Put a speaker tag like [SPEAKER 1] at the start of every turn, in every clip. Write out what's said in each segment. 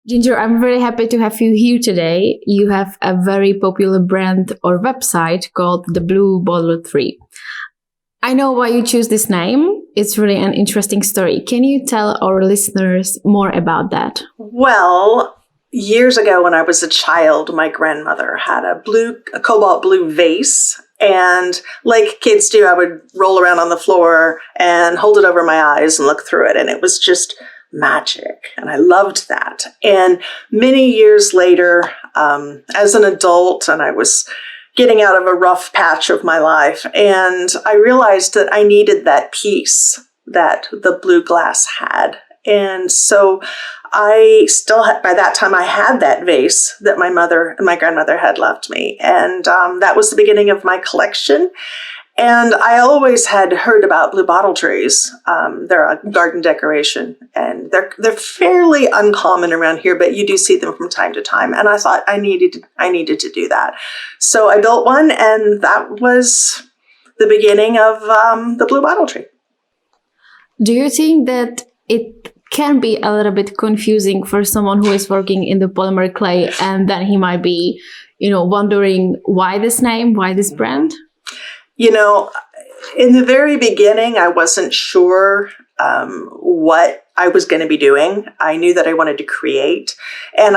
[SPEAKER 1] Ginger, I'm really happy to have you here today. You have a very popular brand or website called the Blue Bottle 3. I know why you choose this name. It's really an interesting story. Can you tell our listeners more about that?
[SPEAKER 2] Well, years ago when I was a child, my grandmother had a cobalt blue vase. And like kids do, I would roll around on the floor and hold it over my eyes and look through it. And it was just magic. And I loved that. And many years later, as an adult, and I was getting out of a rough patch of my life, and I realized that I needed that piece that the blue glass had. And so I still had, by that time I had that vase that my grandmother had left me. And that was the beginning of my collection. And I always had heard about blue bottle trees. They're a garden decoration, and they're fairly uncommon around here, but you do see them from time to time. And I thought I needed to do that. So I built one, and that was the beginning of the blue bottle tree.
[SPEAKER 1] Do you think that it can be a little bit confusing for someone who is working in the polymer clay, and then he might be, wondering why this name, why this brand?
[SPEAKER 2] In the very beginning, I wasn't sure what I was going to be doing. I knew that I wanted to create, and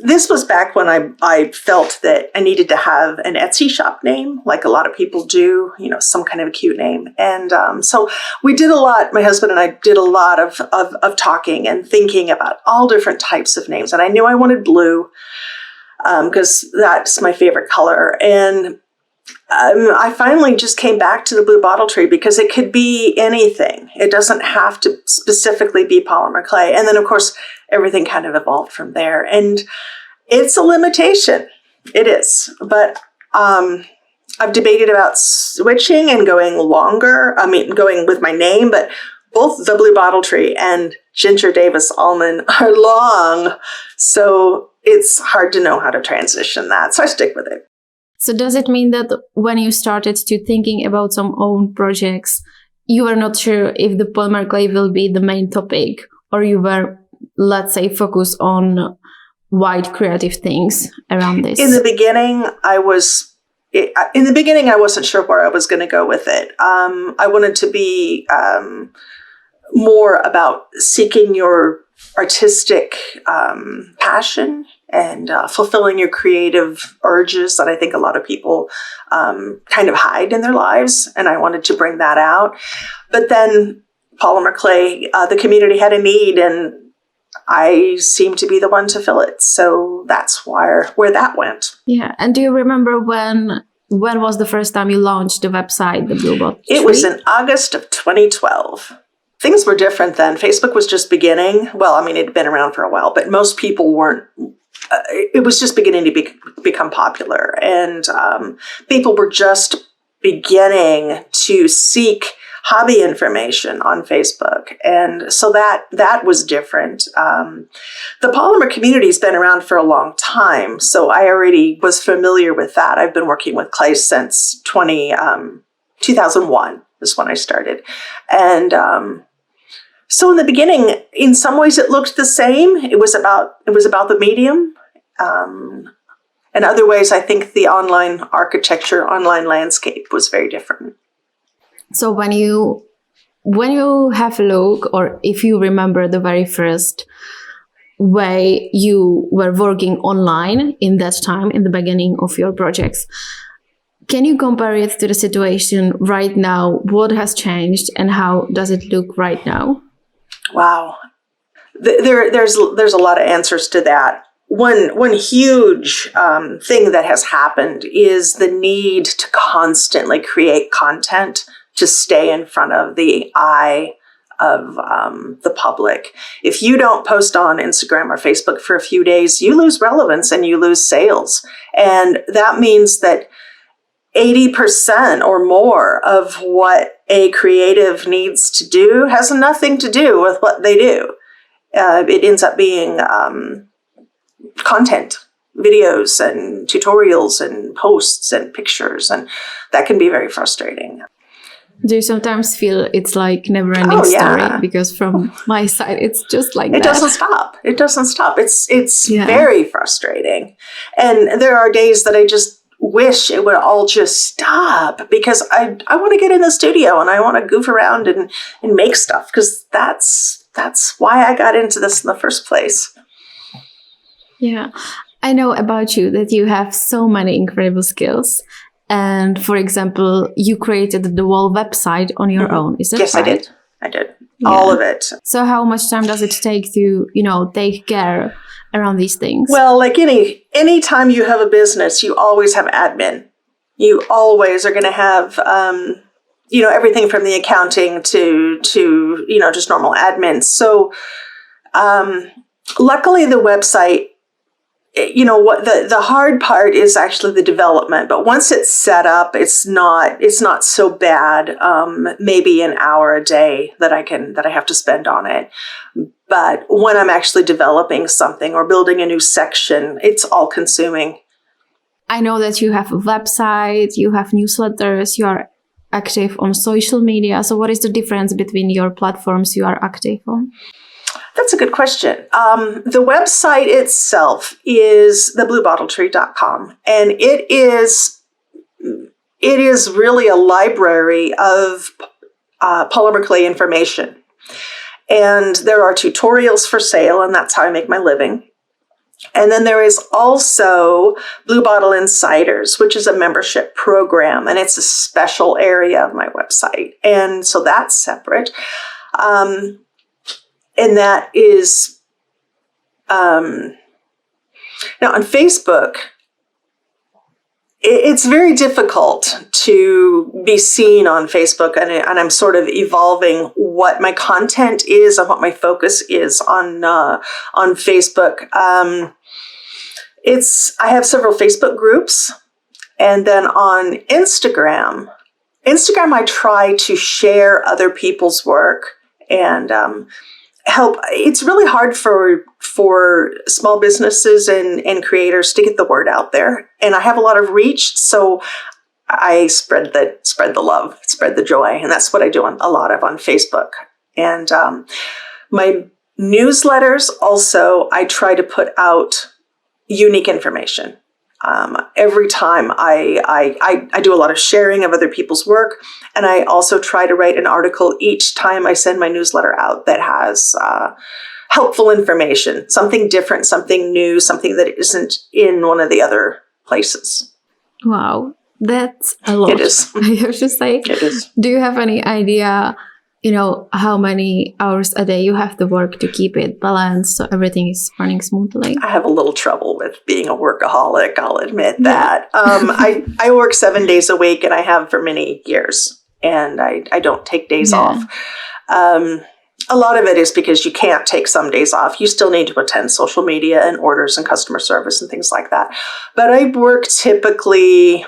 [SPEAKER 2] this was back when I felt that I needed to have an Etsy shop name, like a lot of people do, some kind of a cute name. And so we did a lot, my husband and I did a lot of talking and thinking about all different types of names. And I knew I wanted blue because that's my favorite color. And I finally just came back to the blue bottle tree because it could be anything. It doesn't have to specifically be polymer clay. And then, of course, everything kind of evolved from there. And it's a limitation. It is. But I've debated about switching and going with my name. But both the blue bottle tree and Ginger Davis Allman are long. So it's hard to know how to transition that. So I stick with it.
[SPEAKER 1] So does it mean that when you started to thinking about some own projects, you were not sure if the polymer clay will be the main topic, or you were, let's say, focused on wide creative things around this?
[SPEAKER 2] In the beginning, I wasn't sure where I was going to go with it. I wanted to be more about seeking your artistic passion and fulfilling your creative urges that I think a lot of people kind of hide in their lives. And I wanted to bring that out. But then polymer clay, the community had a need, and I seemed to be the one to fill it. So that's where that went.
[SPEAKER 1] Yeah. And do you remember when was the first time you launched the website, the Blue Bottle Tree?
[SPEAKER 2] It was in August of 2012. Things were different then. Facebook was just beginning. Well, it had been around for a while, but most people weren't. It was just beginning to become popular, and people were just beginning to seek hobby information on Facebook, and so that was different. The polymer community has been around for a long time, so I already was familiar with that. I've been working with clay since 2001 is when I started, and so in the beginning, in some ways, it looked the same. It was about the medium. In other ways, I think the online architecture, online landscape was very different.
[SPEAKER 1] So when you have a look, or if you remember the very first way you were working online in that time, in the beginning of your projects, can you compare it to the situation right now? What has changed, and how does it look right now?
[SPEAKER 2] Wow. There's a lot of answers to that. One huge thing that has happened is the need to constantly create content to stay in front of the eye of the public. If you don't post on Instagram or Facebook for a few days, you lose relevance and you lose sales. And that means that 80% or more of what a creative needs to do has nothing to do with what they do. It ends up being content, videos and tutorials and posts and pictures, and that can be very frustrating.
[SPEAKER 1] Do you sometimes feel it's like never-ending
[SPEAKER 2] Oh, yeah.
[SPEAKER 1] story? Because from my side, it's just like
[SPEAKER 2] It
[SPEAKER 1] that.
[SPEAKER 2] doesn't stop. It doesn't stop. It's
[SPEAKER 1] Yeah.
[SPEAKER 2] very frustrating. And there are days that I just wish it would all just stop, because I want to get in the studio and I want to goof around and make stuff, because that's why I got into this in the first place.
[SPEAKER 1] Yeah. I know about you that you have so many incredible skills. And for example, you created the whole website on your own. Is that
[SPEAKER 2] Yes,
[SPEAKER 1] right?
[SPEAKER 2] I did.
[SPEAKER 1] Yeah.
[SPEAKER 2] All of it.
[SPEAKER 1] So how much time does it take to, take care around these things?
[SPEAKER 2] Well, like any time you have a business, you always have admin. You always are going to have, everything from the accounting to just normal admin. So, luckily the website, what the hard part is actually the development, but once it's set up, it's not so bad. Maybe an hour a day that I have to spend on it. But when I'm actually developing something or building a new section, it's all consuming.
[SPEAKER 1] I know that you have a website, you have newsletters, you are active on social media. So what is the difference between your platforms you are active on?
[SPEAKER 2] That's a good question. The website itself is thebluebottletree.com, and it is really a library of polymer clay information. And there are tutorials for sale, and that's how I make my living. And then there is also Blue Bottle Insiders, which is a membership program, and it's a special area of my website. And so that's separate. And that is, now on Facebook, it's very difficult to be seen on Facebook, and I'm sort of evolving what my content is and what my focus is on Facebook. I have several Facebook groups, and then on Instagram, I try to share other people's work and help. It's really hard for small businesses and creators to get the word out there. And I have a lot of reach, so I spread the love, spread the joy. And that's what I do a lot of on Facebook. And my newsletters also, I try to put out unique information. Every time I do a lot of sharing of other people's work, and I also try to write an article each time I send my newsletter out that has helpful information, something different, something new, something that isn't in one of the other places.
[SPEAKER 1] Wow, that's a lot.
[SPEAKER 2] It is.
[SPEAKER 1] I have to say.
[SPEAKER 2] It is.
[SPEAKER 1] Do you have any idea, how many hours a day you have to work to keep it balanced so everything is running smoothly?
[SPEAKER 2] I have a little trouble with being a workaholic, I'll admit that. I work 7 days a week, and I have for many years, and I don't take days off. A lot of it is because you can't take some days off. You still need to attend social media and orders and customer service and things like that. But I work typically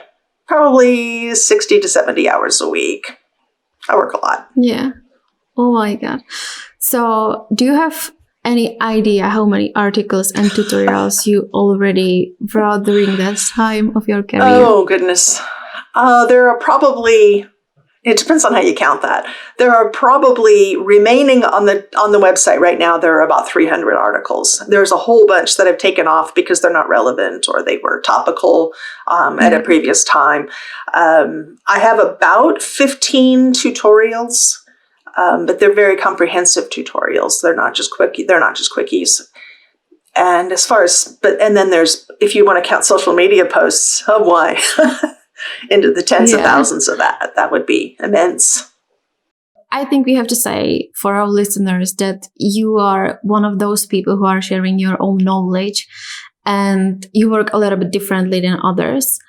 [SPEAKER 2] probably 60 to 70 hours a week. I work a lot.
[SPEAKER 1] Yeah. Oh my God. So do you have any idea how many articles and tutorials you already wrote during this time of your career?
[SPEAKER 2] Oh, goodness. There are probably, it depends on how you count that. There are probably remaining on the website right now, there are about 300 articles. There's a whole bunch that I've taken off because they're not relevant or they were topical at a previous time. I have about 15 tutorials. But they're very comprehensive tutorials. They're not just quickies. And and then there's, if you want to count social media posts, oh boy, into the tens of thousands of that would be immense.
[SPEAKER 1] I think we have to say for our listeners that you are one of those people who are sharing your own knowledge, and you work a little bit differently than others.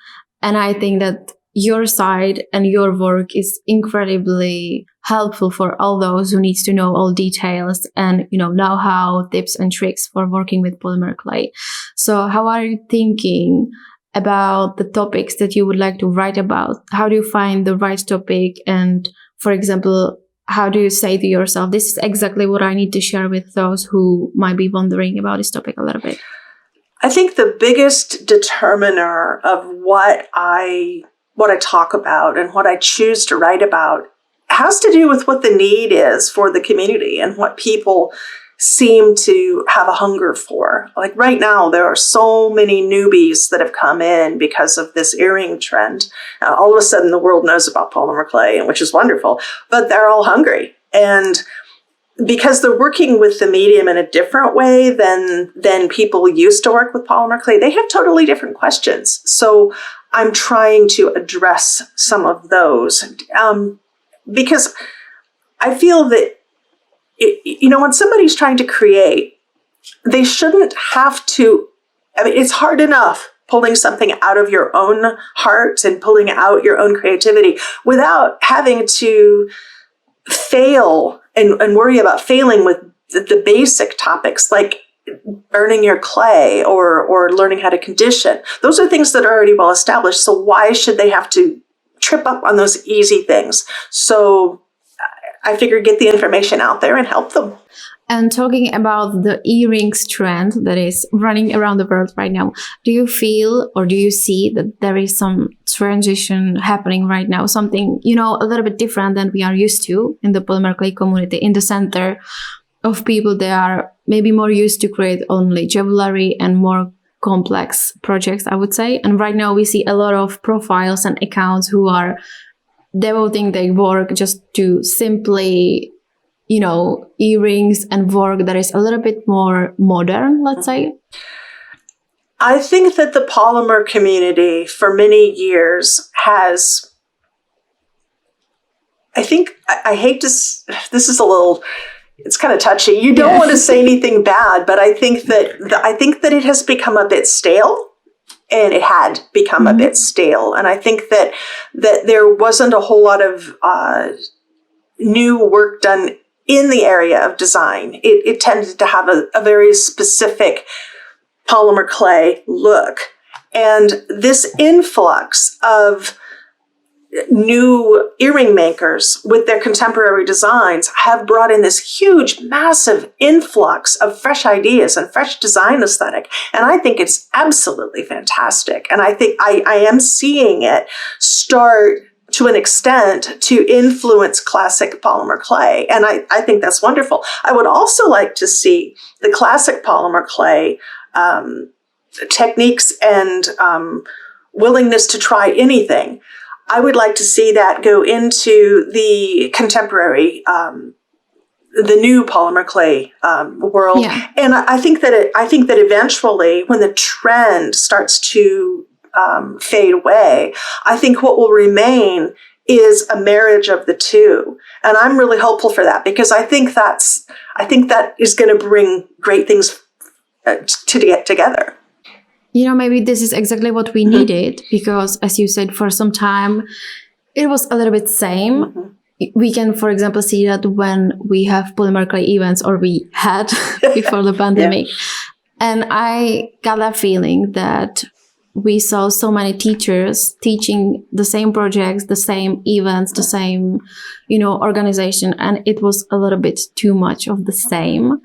[SPEAKER 1] And I think that your side and your work is incredibly helpful for all those who need to know all details and know-how, tips and tricks for working with polymer clay. So how are you thinking about the topics that you would like to write about? How do you find the right topic? And for example, how do you say to yourself, this is exactly what I need to share with those who might be wondering about this topic a little bit?
[SPEAKER 2] I think the biggest determiner of what I talk about and what I choose to write about has to do with what the need is for the community and what people seem to have a hunger for. Like right now, there are so many newbies that have come in because of this earring trend. All of a sudden, the world knows about polymer clay, which is wonderful, but they're all hungry. And because they're working with the medium in a different way than people used to work with polymer clay, they have totally different questions. So I'm trying to address some of those because I feel that, when somebody's trying to create, they shouldn't have to, it's hard enough pulling something out of your own heart and pulling out your own creativity without having to fail and worry about failing with the basic topics like burning your clay or learning how to condition. Those are things that are already well established. So why should they have to trip up on those easy things? So I figured get the information out there and help them.
[SPEAKER 1] And talking about the earrings trend that is running around the world right now, do you feel or do you see that there is some transition happening right now? Something, a little bit different than we are used to in the polymer clay community. In the center of people, they are maybe more used to create only jewelry and more complex projects, I would say. And right now we see a lot of profiles and accounts who are devoting their work just to simply earrings and work that is a little bit more modern, let's say?
[SPEAKER 2] I think that the polymer community for many years has, I hate to, this is a little, it's kind of touchy. You don't want to say anything bad, but I think that it has become a bit stale. And it had become a bit stale. And I think that there wasn't a whole lot of new work done in the area of design. It tended to have a very specific polymer clay look. And this influx of new earring makers with their contemporary designs have brought in this huge, massive influx of fresh ideas and fresh design aesthetic. And I think it's absolutely fantastic. And I think I am seeing it start to an extent to influence classic polymer clay. And I think that's wonderful. I would also like to see the classic polymer clay techniques and willingness to try anything. I would like to see that go into the contemporary, the new polymer clay world. Yeah. And I think that eventually, when the trend starts to fade away, I think what will remain is a marriage of the two. And I'm really hopeful for that because I think that is going to bring great things to get together.
[SPEAKER 1] Maybe this is exactly what we needed because, as you said, for some time, it was a little bit same. Mm-hmm. We can, for example, see that when we have polymer clay events, or we had before the pandemic. Yeah. And I got that feeling that we saw so many teachers teaching the same projects, the same events, the same, organization. And it was a little bit too much of the same.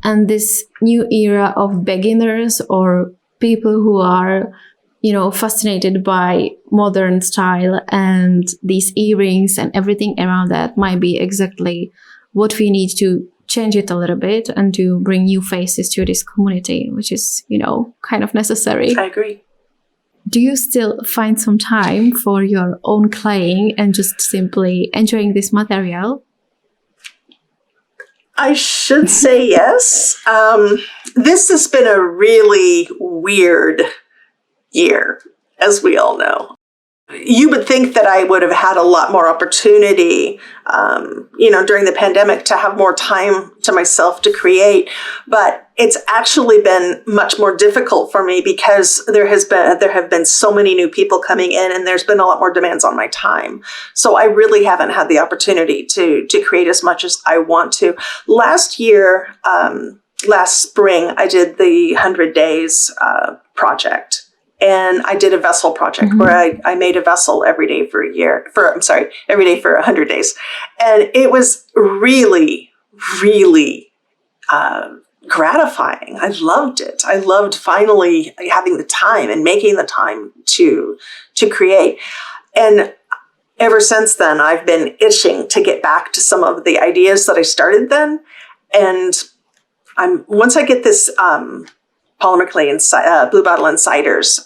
[SPEAKER 1] And this new era of beginners or people who are, fascinated by modern style and these earrings and everything around that might be exactly what we need to change it a little bit and to bring new faces to this community, which is, kind of necessary.
[SPEAKER 2] I agree.
[SPEAKER 1] Do you still find some time for your own claying and just simply enjoying this material?
[SPEAKER 2] I should say yes. This has been a really weird year, as we all know. You would think that I would have had a lot more opportunity, during the pandemic to have more time to myself to create, but it's actually been much more difficult for me because there have been so many new people coming in and there's been a lot more demands on my time. So I really haven't had the opportunity to create as much as I want to. Last spring, I did the 100 Days project. And I did a vessel project where I made a vessel every day for every day for 100 days. And it was really, really gratifying. I loved it. I loved finally having the time and making the time to create. And ever since then, I've been itching to get back to some of the ideas that I started then. And once I get this polymer clay and blue bottle insiders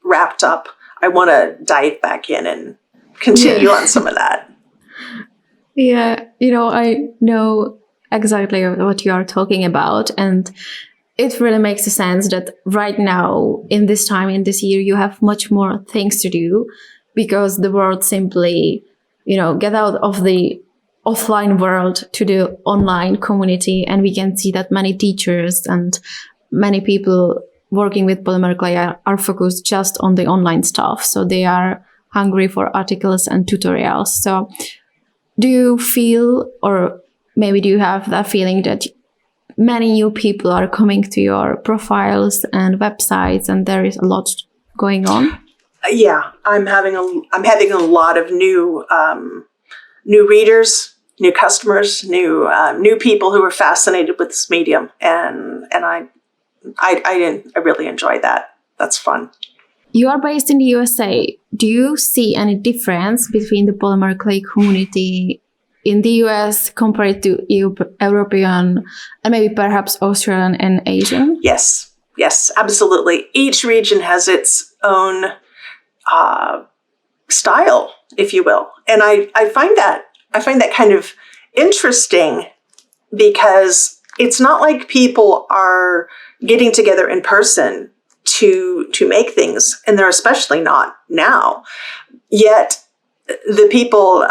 [SPEAKER 2] wrapped up, I want to dive back in and continue on some of that.
[SPEAKER 1] Yeah, I know exactly what you are talking about. And it really makes sense that right now, in this time, in this year, you have much more things to do because the world simply, get out of the offline world to the online community. And we can see that many teachers and many people working with polymer clay are focused just on the online stuff. So they are hungry for articles and tutorials. So do you feel, or maybe do you have that feeling that many new people are coming to your profiles and websites and there is a lot going on?
[SPEAKER 2] Yeah, I'm having a lot of new readers, new customers, new people who are fascinated with this medium, and I really enjoy that. That's fun.
[SPEAKER 1] You are based in the USA. Do you see any difference between the polymer clay community in the US compared to European and maybe perhaps Australian and Asian?
[SPEAKER 2] Yes, absolutely. Each region has its own style, if you will, and I find that kind of interesting because it's not like people are getting together in person to make things, and they're especially not now. Yet the people,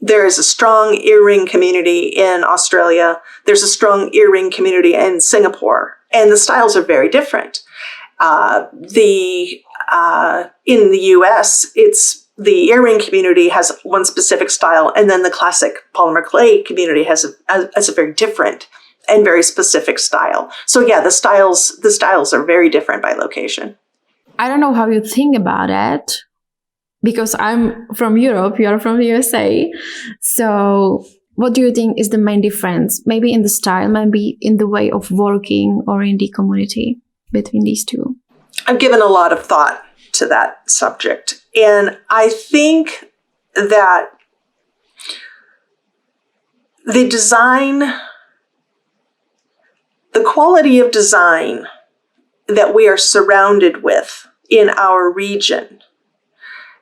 [SPEAKER 2] there is a strong earring community in Australia. There's a strong earring community in Singapore, and the styles are very different. In the US, it's the earring community has one specific style, and then the classic polymer clay community has a very different and very specific style. So yeah, the styles are very different by location.
[SPEAKER 1] I don't know how you think about it, because I'm from Europe, you are from the USA. So what do you think is the main difference? Maybe in the style, maybe in the way of working or in the community between these two?
[SPEAKER 2] I've given a lot of thought to that subject. And I think that the quality of design that we are surrounded with in our region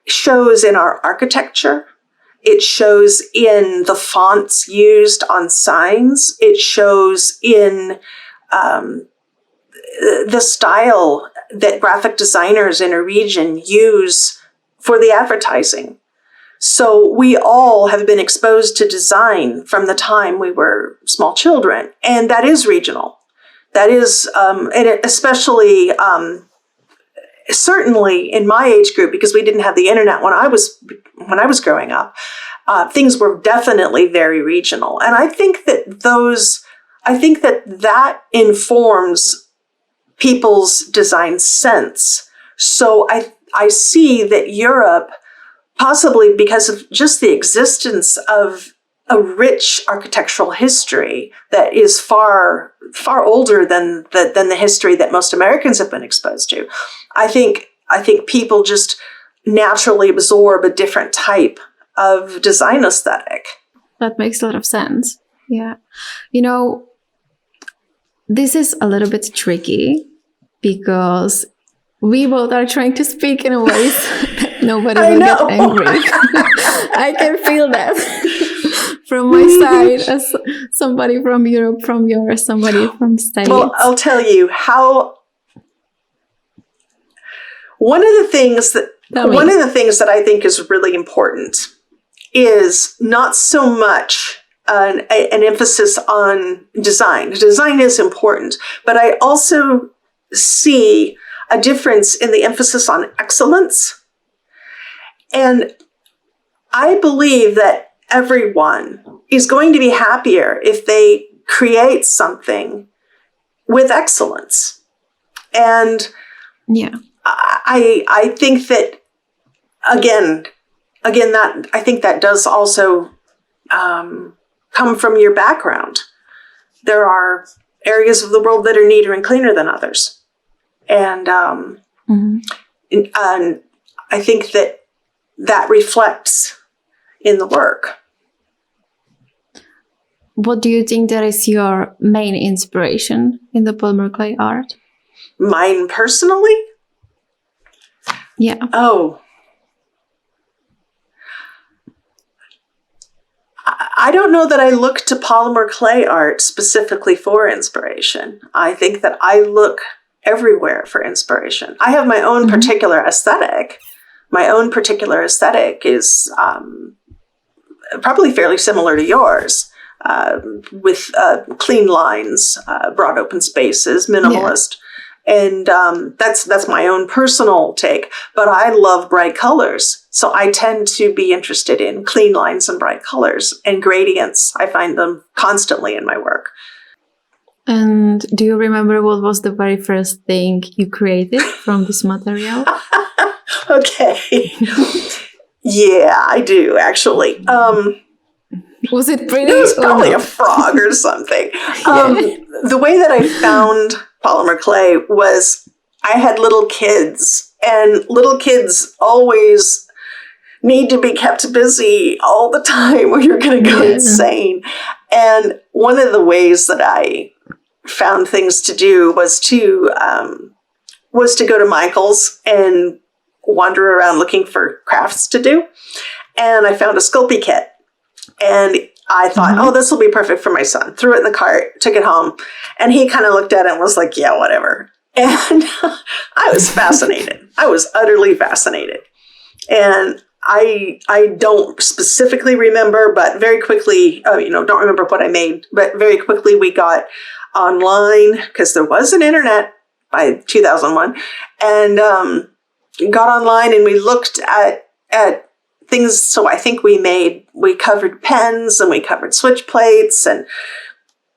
[SPEAKER 2] shows in our architecture. It shows in the fonts used on signs. It shows in the style that graphic designers in a region use for the advertising. So we all have been exposed to design from the time we were small children, and that is regional. That is, and especially, certainly in my age group, because we didn't have the internet when I was growing up, things were definitely very regional. And I think that informs people's design sense. So I see that Europe, possibly because of just the existence of a rich architectural history that is far older than the history that most Americans have been exposed to, I think people just naturally absorb a different type of design aesthetic.
[SPEAKER 1] That makes a lot of sense. Yeah. This is a little bit tricky because we both are trying to speak in a way that nobody will get angry. I can feel that from my side as somebody from Europe, from yours, somebody from States.
[SPEAKER 2] Well, I'll tell you how. One of the things that I think is really important is not so much an emphasis on design. Design is important, but I also see a difference in the emphasis on excellence. And I believe that everyone is going to be happier if they create something with excellence. And
[SPEAKER 1] yeah,
[SPEAKER 2] I think that again that I think that does also come from your background. There are areas of the world that are neater and cleaner than others. And I think that that reflects in the work.
[SPEAKER 1] What do you think that is your main inspiration in the polymer clay art?
[SPEAKER 2] Mine personally?
[SPEAKER 1] Yeah.
[SPEAKER 2] Oh, I don't know that I look to polymer clay art specifically for inspiration. I think that I look everywhere for inspiration. I have my own particular aesthetic. My own particular aesthetic is probably fairly similar to yours, with clean lines, broad open spaces, minimalist. And that's my own personal take. But I love bright colors. So I tend to be interested in clean lines and bright colors and gradients. I find them constantly in my work.
[SPEAKER 1] And do you remember what was the very first thing you created from this material?
[SPEAKER 2] Okay. Yeah, I do, actually.
[SPEAKER 1] Was it pretty?
[SPEAKER 2] It was probably a frog or something. The way that I found polymer clay was I had little kids, and little kids always need to be kept busy all the time or you're going to go insane. And one of the ways that I found things to do was to go to Michael's and wander around looking for crafts to do. And I found a Sculpey kit. And I thought, oh, this will be perfect for my son. Threw it in the cart, took it home. And he kind of looked at it and was like, yeah, whatever. And I was fascinated. I was utterly fascinated. And I don't specifically remember, but very quickly, don't remember what I made, but very quickly we got online, because there was an internet by 2001, and got online and we looked at things. So I think we covered pens and we covered switch plates and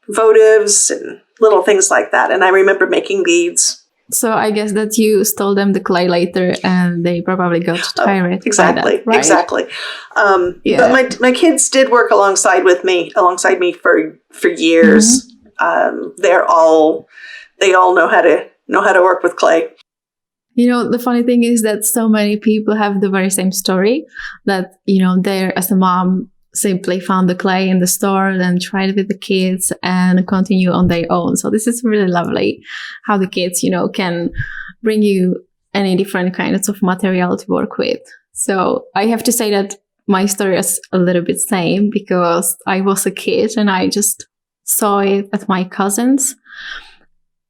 [SPEAKER 2] votives and little things like that. And I remember making beads.
[SPEAKER 1] So I guess that you stole them the clay later and they probably got tired.
[SPEAKER 2] Exactly,
[SPEAKER 1] that, right?
[SPEAKER 2] Exactly. But my kids did work alongside me for years. They all know how to work with clay.
[SPEAKER 1] You know, the funny thing is that so many people have the very same story, that, they, as a mom, simply found the clay in the store, then tried it with the kids and continue on their own. So this is really lovely how the kids, can bring you any different kinds of material to work with. So I have to say that my story is a little bit same, because I was a kid and I just saw it at my cousins.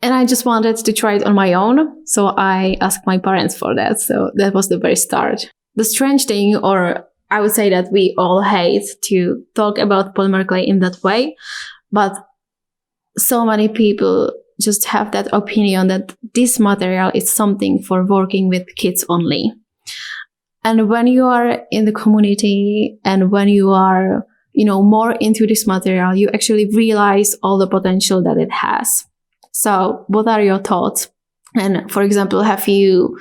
[SPEAKER 1] And I just wanted to try it on my own. So I asked my parents for that. So that was the very start. The strange thing, or I would say that we all hate to talk about polymer clay in that way, but so many people just have that opinion that this material is something for working with kids only. And when you are in the community and when you are, more into this material, you actually realize all the potential that it has. So what are your thoughts? And for example, have you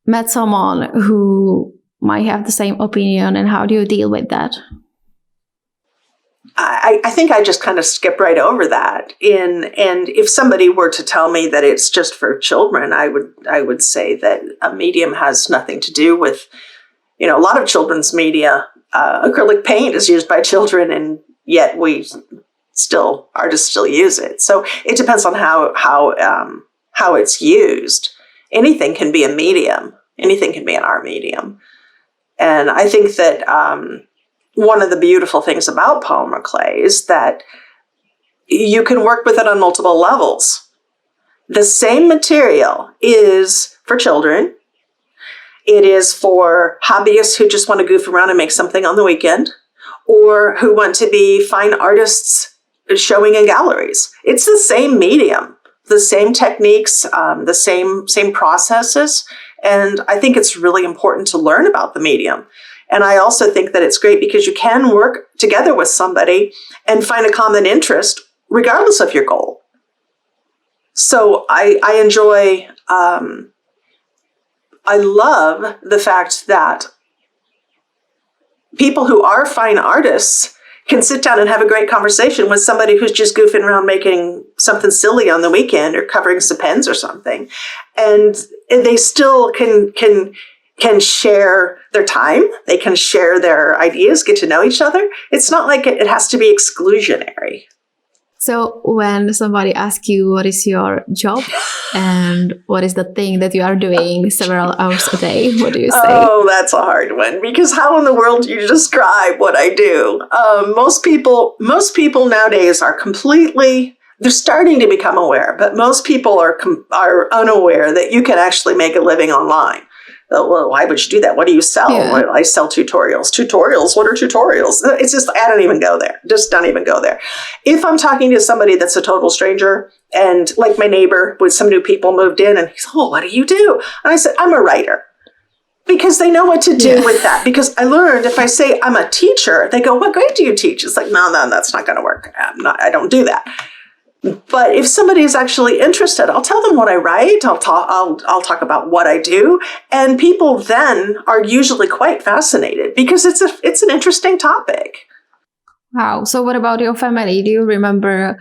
[SPEAKER 1] met someone who might have the same opinion, and how do you deal with that?
[SPEAKER 2] I think I just kind of skip right over that. And if somebody were to tell me that it's just for children, I would say that a medium has nothing to do with, a lot of children's media. Acrylic paint is used by children, and yet artists still use it. So it depends on how it's used. Anything can be a medium. Anything can be an art medium. And I think that one of the beautiful things about polymer clay is that you can work with it on multiple levels. The same material is for children. It is for hobbyists who just want to goof around and make something on the weekend, or who want to be fine artists showing in galleries. It's the same medium, the same techniques, the same processes. And I think it's really important to learn about the medium. And I also think that it's great because you can work together with somebody and find a common interest regardless of your goal. So I enjoy, I love the fact that people who are fine artists can sit down and have a great conversation with somebody who's just goofing around making something silly on the weekend or covering some pens or something. And they still can can share their time. They can share their ideas, get to know each other. It's not like it has to be exclusionary.
[SPEAKER 1] So when somebody asks you what is your job and what is the thing that you are doing several hours a day, what do you say?
[SPEAKER 2] Oh, that's a hard one, because how in the world do you describe what I do? Most people nowadays are they're starting to become aware, but most people are unaware that you can actually make a living online. Well, why would you do that? What do you sell?
[SPEAKER 1] Yeah.
[SPEAKER 2] Well, I sell tutorials. Tutorials? What are tutorials? It's just, I don't even go there. Just don't even go there. If I'm talking to somebody that's a total stranger, and like my neighbor with some new people moved in, and he's, oh, what do you do? And I said, I'm a writer. Because they know what to do with that. Because I learned if I say I'm a teacher, they go, what grade do you teach? It's like, no, that's not going to work. I don't do that. But if somebody is actually interested, I'll tell them what I write. I'll talk about what I do, and people then are usually quite fascinated because it's an interesting topic.
[SPEAKER 1] Wow. So what about your family? Do you remember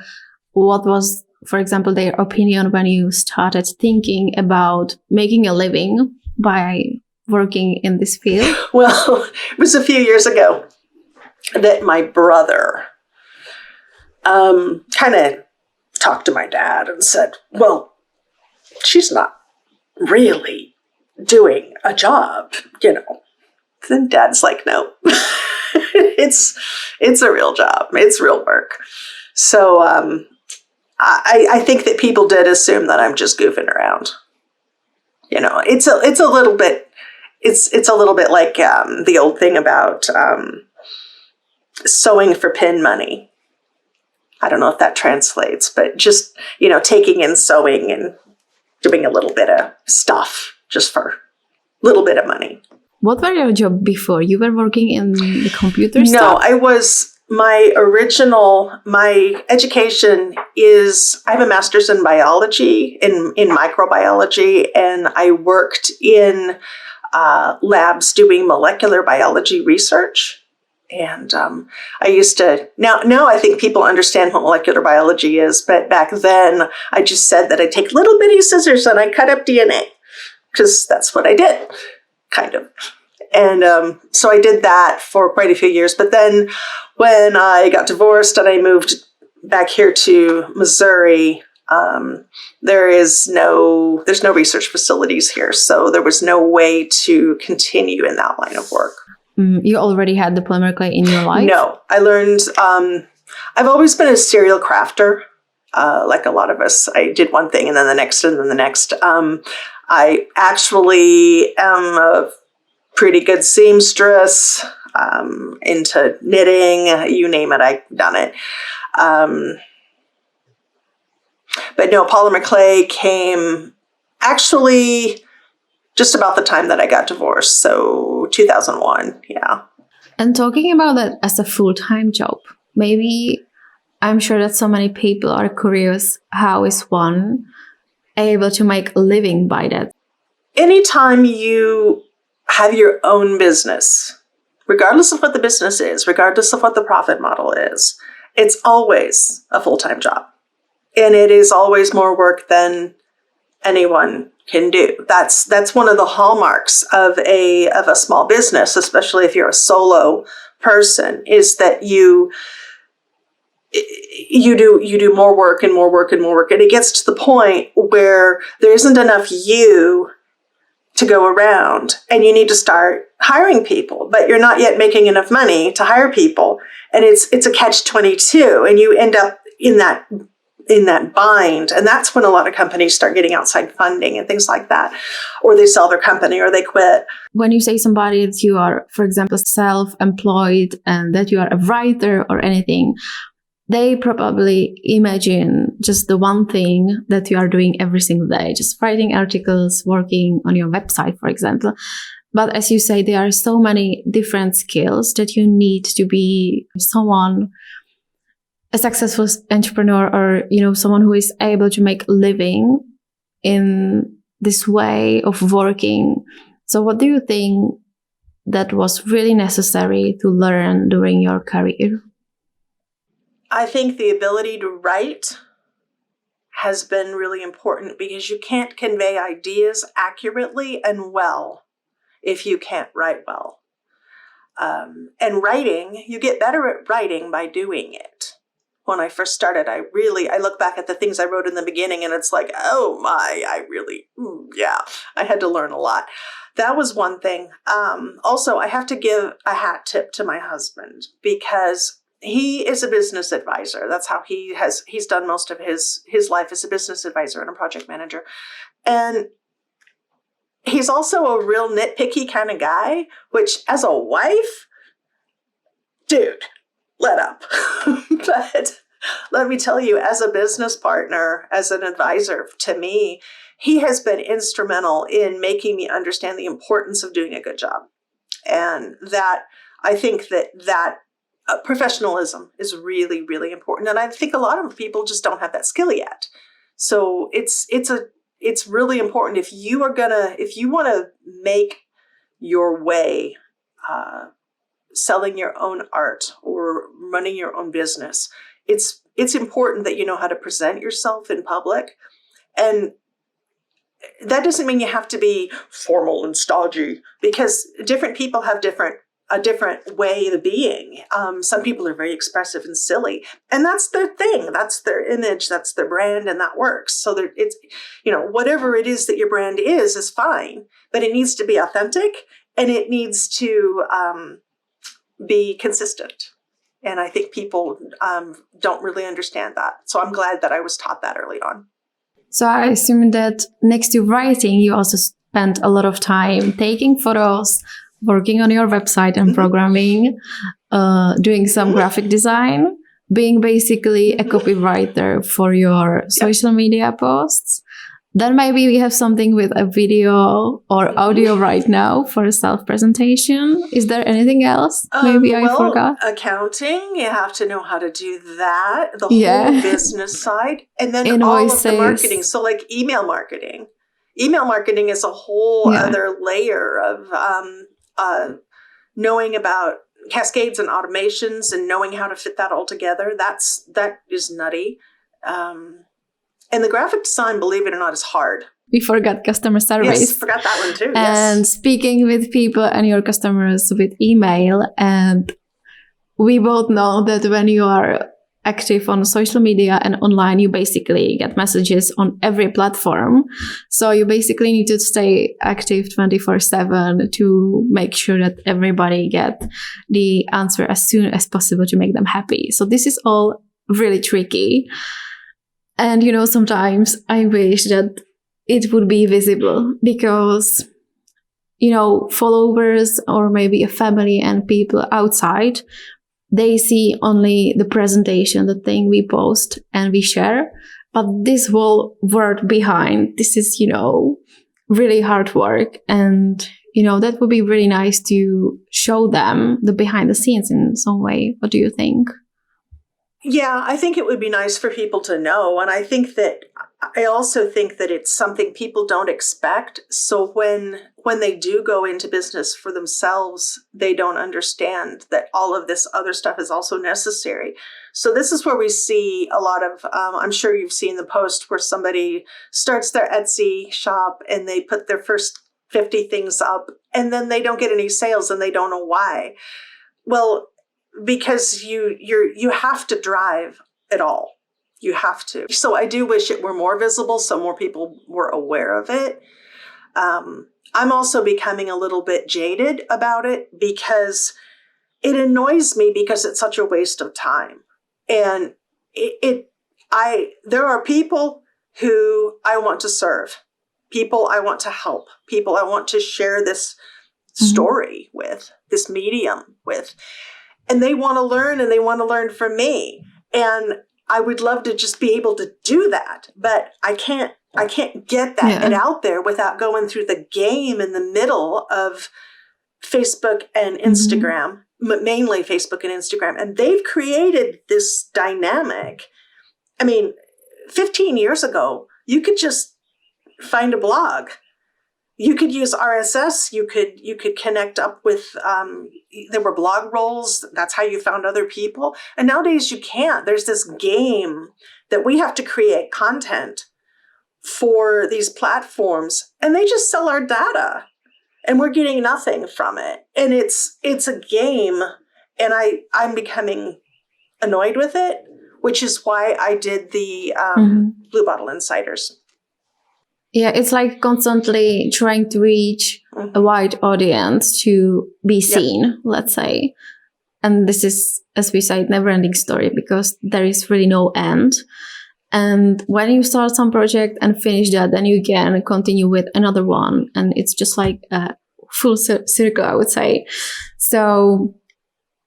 [SPEAKER 1] what was, for example, their opinion when you started thinking about making a living by working in this field?
[SPEAKER 2] Well, it was a few years ago that my brother kind of talked to my dad and said, well, she's not really doing a job, Then Dad's like, no, it's a real job. It's real work. So I think that people did assume that I'm just goofing around. It's a little bit like the old thing about sewing for pin money. I don't know if that translates, but just, taking in sewing and doing a little bit of stuff just for a little bit of money.
[SPEAKER 1] What were your job before? You were working in the computer
[SPEAKER 2] No,
[SPEAKER 1] stuff?
[SPEAKER 2] my education is, I have a master's in biology, in microbiology, and I worked in labs doing molecular biology research. And I used to, now I think people understand what molecular biology is, but back then I just said that I take little bitty scissors and I cut up DNA, because that's what I did, kind of. And so I did that for quite a few years. But then when I got divorced and I moved back here to Missouri, there's no research facilities here. So there was no way to continue in that line of work.
[SPEAKER 1] You already had the polymer clay in your life?
[SPEAKER 2] No, I learned, I've always been a serial crafter, like a lot of us. I did one thing and then the next and then the next. I actually am a pretty good seamstress, into knitting, you name it, I've done it. But no, polymer clay came actually just about the time that I got divorced, so 2001, yeah.
[SPEAKER 1] And talking about that as a full-time job, maybe I'm sure that so many people are curious, how is one able to make a living by that?
[SPEAKER 2] Anytime you have your own business, regardless of what the business is, regardless of what the profit model is, it's always a full-time job. And it is always more work than anyone can do. That's one of the hallmarks of a small business, especially if you're a solo person, is that you do more work and more work and more work, and it gets to the point where there isn't enough you to go around, and you need to start hiring people, but you're not yet making enough money to hire people, and it's a catch-22, and you end up in that bind. And that's when a lot of companies start getting outside funding and things like that, or they sell their company or they quit.
[SPEAKER 1] When you say somebody that you are, for example, self-employed and that you are a writer or anything, they probably imagine just the one thing that you are doing every single day, just writing articles, working on your website, for example. But as you say, there are so many different skills that you need to be someone, a successful entrepreneur, or, someone who is able to make a living in this way of working. So what do you think that was really necessary to learn during your career?
[SPEAKER 2] I think the ability to write has been really important, because you can't convey ideas accurately and well if you can't write well. And writing, you get better at writing by doing it. When I first started, I look back at the things I wrote in the beginning and it's like, oh my, I had to learn a lot. That was one thing. Also, I have to give a hat tip to my husband because he is a business advisor. That's how he's done most of his life as a business advisor and a project manager. And he's also a real nitpicky kind of guy, which as a wife, dude, let up. But let me tell you, as a business partner, as an advisor to me, he has been instrumental in making me understand the importance of doing a good job. And that I think that professionalism is really, really important. And I think a lot of people just don't have that skill yet. So it's really important if you want to make your way selling your own art or running your own business. It's important that you know how to present yourself in public. And that doesn't mean you have to be formal and stodgy, because different people have a different way of being. Some people are very expressive and silly, and that's their thing. That's their image. That's their brand, and that works. So it's, whatever it is that your brand is fine, but it needs to be authentic and it needs to be consistent. And I think people don't really understand that. So I'm glad that I was taught that early on.
[SPEAKER 1] So I assume that next to writing, you also spent a lot of time taking photos, working on your website and programming, doing some graphic design, being basically a copywriter for your social media posts. Then maybe we have something with a video or audio right now for a self-presentation. Is there anything else? Maybe I forgot.
[SPEAKER 2] Accounting, you have to know how to do that. The whole business side. And then invoices. All of the marketing. So like email marketing. Email marketing is a whole other layer of knowing about cascades and automations and knowing how to fit that all together. That is nutty. And the graphic design, believe it or not, is hard.
[SPEAKER 1] We forgot customer service.
[SPEAKER 2] Yes, forgot that one too.
[SPEAKER 1] And speaking with people and your customers with email. And we both know that when you are active on social media and online, you basically get messages on every platform. So you basically need to stay active 24/7 to make sure that everybody get the answer as soon as possible to make them happy. So this is all really tricky. And, sometimes I wish that it would be visible because, followers or maybe a family and people outside, they see only the presentation, the thing we post and we share. But this whole work behind, this is, really hard work. And, that would be really nice to show them the behind the scenes in some way. What do you think?
[SPEAKER 2] Yeah, I think it would be nice for people to know. And I also think that it's something people don't expect. So when they do go into business for themselves, they don't understand that all of this other stuff is also necessary. So this is where we see a lot of, I'm sure you've seen the post where somebody starts their Etsy shop and they put their first 50 things up and then they don't get any sales and they don't know why. Well, because you have to drive it all. You have to. So I do wish it were more visible so more people were aware of it. I'm also becoming a little bit jaded about it because it annoys me because it's such a waste of time. And there are people who I want to serve, people I want to help, people I want to share this story with, this medium with. And they want to learn and they want to learn from me. And I would love to just be able to do that, but I can't get that out there without going through the game in the middle of Facebook and Instagram, mainly Facebook and Instagram. And they've created this dynamic. I mean, 15 years ago, you could just find a blog. You could use RSS. You could connect up with, there were blog roles. That's how you found other people. And nowadays you can't. There's this game that we have to create content for these platforms and they just sell our data. and we're getting nothing from it. And it's a game, and I'm becoming annoyed with it, which is why I did the Blue Bottle Insiders.
[SPEAKER 1] Yeah, it's like constantly trying to reach a wide audience to be seen, let's say. And this is, as we said, never-ending story, because there is really no end. And when you start some project and finish that, then you can continue with another one. And it's just like a full circle, I would say. So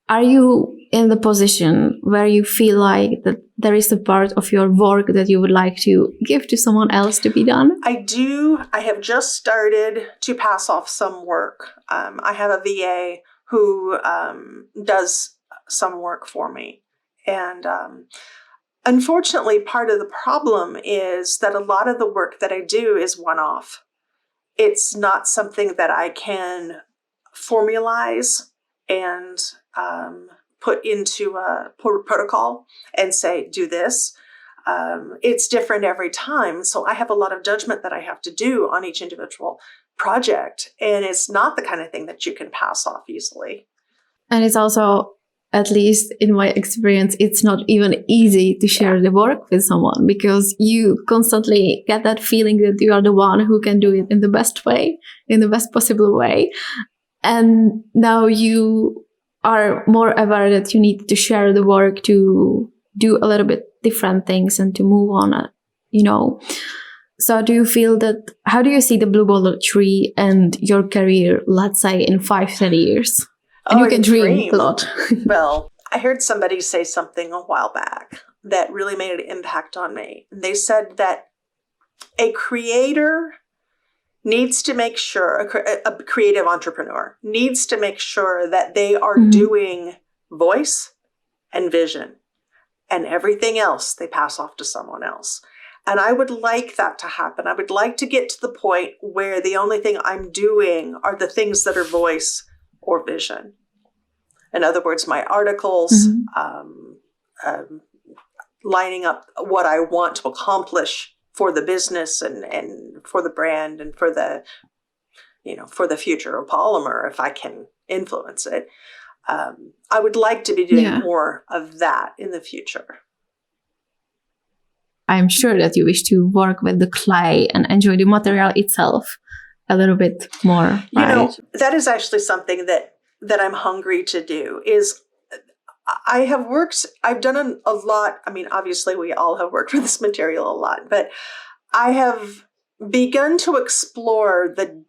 [SPEAKER 1] are you in the position where you feel like that there is a part of your work that you would like to give to someone else to be done?
[SPEAKER 2] I do. I have just started to pass off some work. I have a VA who does some work for me. And unfortunately, part of the problem is that a lot of the work that I do is one-off. It's not something that I can formalize and put into a protocol and say, do this. It's different every time. So I have a lot of judgment that I have to do on each individual project. And it's not the kind of thing that you can pass off easily.
[SPEAKER 1] And it's also, at least in my experience, it's not even easy to share the work with someone, because you constantly get that feeling that you are the one who can do it in the best way, in the best possible way. And now you are more aware that you need to share the work to do a little bit different things and to move on, you know. So do you feel that, how do you see the Blue Bottle tree and your career, let's say, in 5-10 years? And you can dream a lot.
[SPEAKER 2] Well, I heard somebody say something a while back that really made an impact on me. They said that a creator needs to make sure, a creative entrepreneur needs to make sure that they are doing voice and vision, and everything else they pass off to someone else. And I would like that to happen. I would like to get to the point where the only thing I'm doing are the things that are voice or vision. In other words, my articles, lining up what I want to accomplish for the business and for the brand and for the, for the future of Polymer, if I can influence it. I would like to be doing more of that in the future.
[SPEAKER 1] I'm sure that you wish to work with the clay and enjoy the material itself a little bit more, right?
[SPEAKER 2] That is actually something that I'm hungry to do. Is I've done a lot. I mean, obviously we all have worked with this material a lot, but I have begun to explore the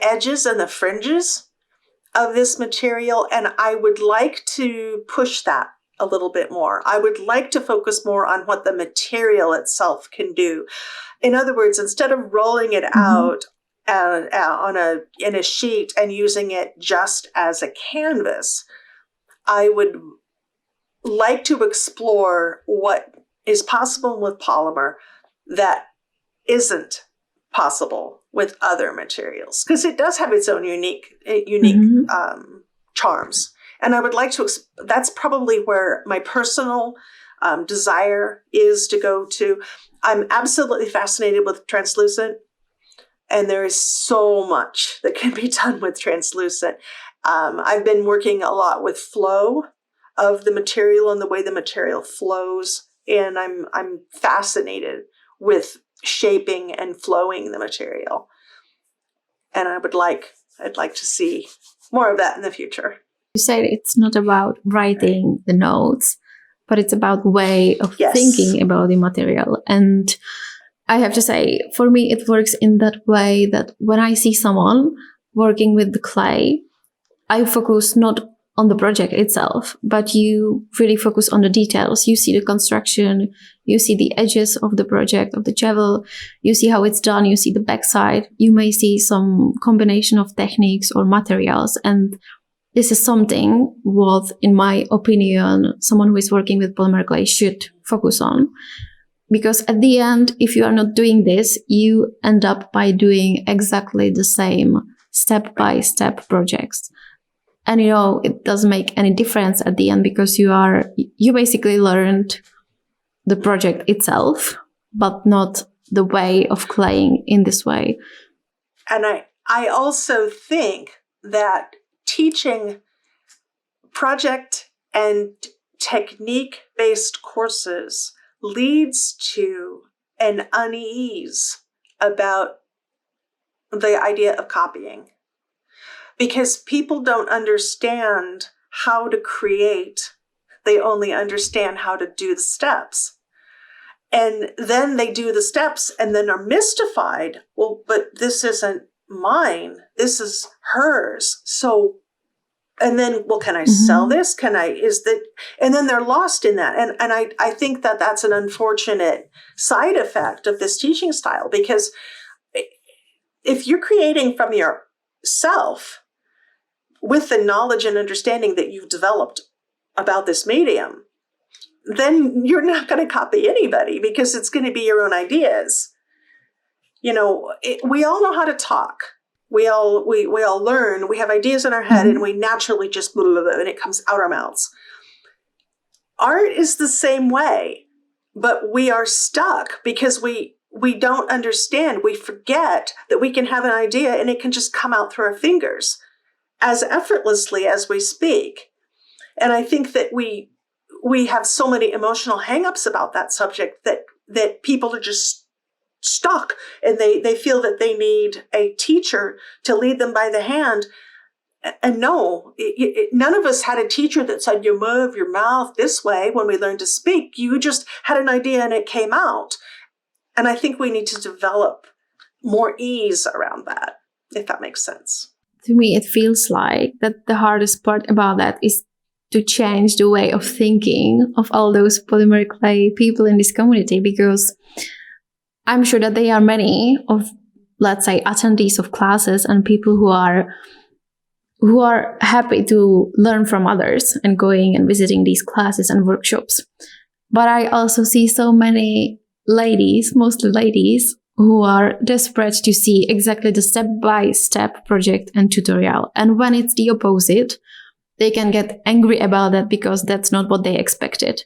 [SPEAKER 2] edges and the fringes of this material, and I would like to push that a little bit more. I would like to focus more on what the material itself can do. In other words, instead of rolling it out in a sheet and using it just as a canvas, I would like to explore what is possible with polymer that isn't possible with other materials, because it does have its own unique charms. And I would like to, that's probably where my personal desire is to go to. I'm absolutely fascinated with translucent, and there is so much that can be done with translucent. I've been working a lot with flow of the material and the way the material flows, and I'm fascinated with shaping and flowing the material. And I'd like to see more of that in the future.
[SPEAKER 1] You said it's not about writing the notes, but it's about way of thinking about the material. And I have to say, for me, it works in that way that when I see someone working with the clay, I focus not on the project itself, but you really focus on the details. You see the construction, you see the edges of the project, of the javel, you see how it's done, you see the backside, you may see some combination of techniques or materials. And this is something what, in my opinion, someone who is working with polymer clay should focus on. Because at the end, if you are not doing this, you end up by doing exactly the same step-by-step projects. And, it doesn't make any difference at the end, because you basically learned the project itself, but not the way of claying in this way.
[SPEAKER 2] And I also think that teaching project and technique-based courses leads to an unease about the idea of copying, because people don't understand how to create. They only understand how to do the steps. And then they do the steps and then are mystified. Well, but this isn't mine. This is hers. So, and then, well, can I sell this? And then they're lost in that. And I think that that's an unfortunate side effect of this teaching style, because if you're creating from yourself with the knowledge and understanding that you've developed about this medium, then you're not going to copy anybody, because it's going to be your own ideas. We all know how to talk. We all learn. We have ideas in our head, and we naturally just blah, blah, blah, and it comes out our mouths. Art is the same way, but we are stuck because we don't understand. We forget that we can have an idea and it can just come out through our fingers as effortlessly as we speak. And I think that we have so many emotional hangups about that subject that people are just stuck, and they feel that they need a teacher to lead them by the hand. And no, none of us had a teacher that said, you move your mouth this way when we learned to speak. You just had an idea and it came out. And I think we need to develop more ease around that, if that makes sense.
[SPEAKER 1] To me, it feels like that the hardest part about that is to change the way of thinking of all those polymer clay people in this community, because I'm sure that there are many of, let's say, attendees of classes and people who are happy to learn from others and going and visiting these classes and workshops. But I also see so many ladies, mostly ladies, who are desperate to see exactly the step-by-step project and tutorial. And when it's the opposite, they can get angry about that because that's not what they expected.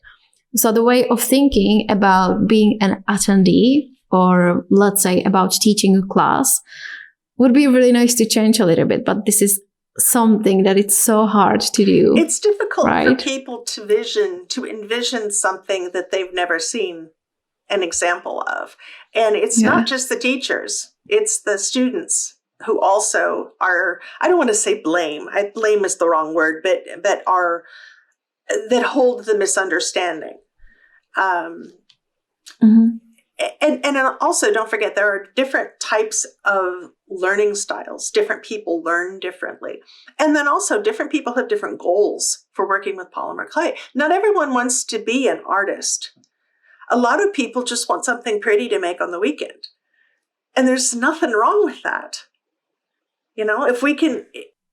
[SPEAKER 1] So the way of thinking about being an attendee, or let's say about teaching a class, would be really nice to change a little bit. But this is something that it's so hard to do.
[SPEAKER 2] It's difficult
[SPEAKER 1] right?
[SPEAKER 2] for people to envision something that they've never seen an example of. And it's not just the teachers, it's the students who also are, I don't want to say blame. Blame is the wrong word, but that hold the misunderstanding. And also, don't forget, there are different types of learning styles. Different people learn differently. And then also, different people have different goals for working with polymer clay. Not everyone wants to be an artist. A lot of people just want something pretty to make on the weekend. And there's nothing wrong with that. If we can...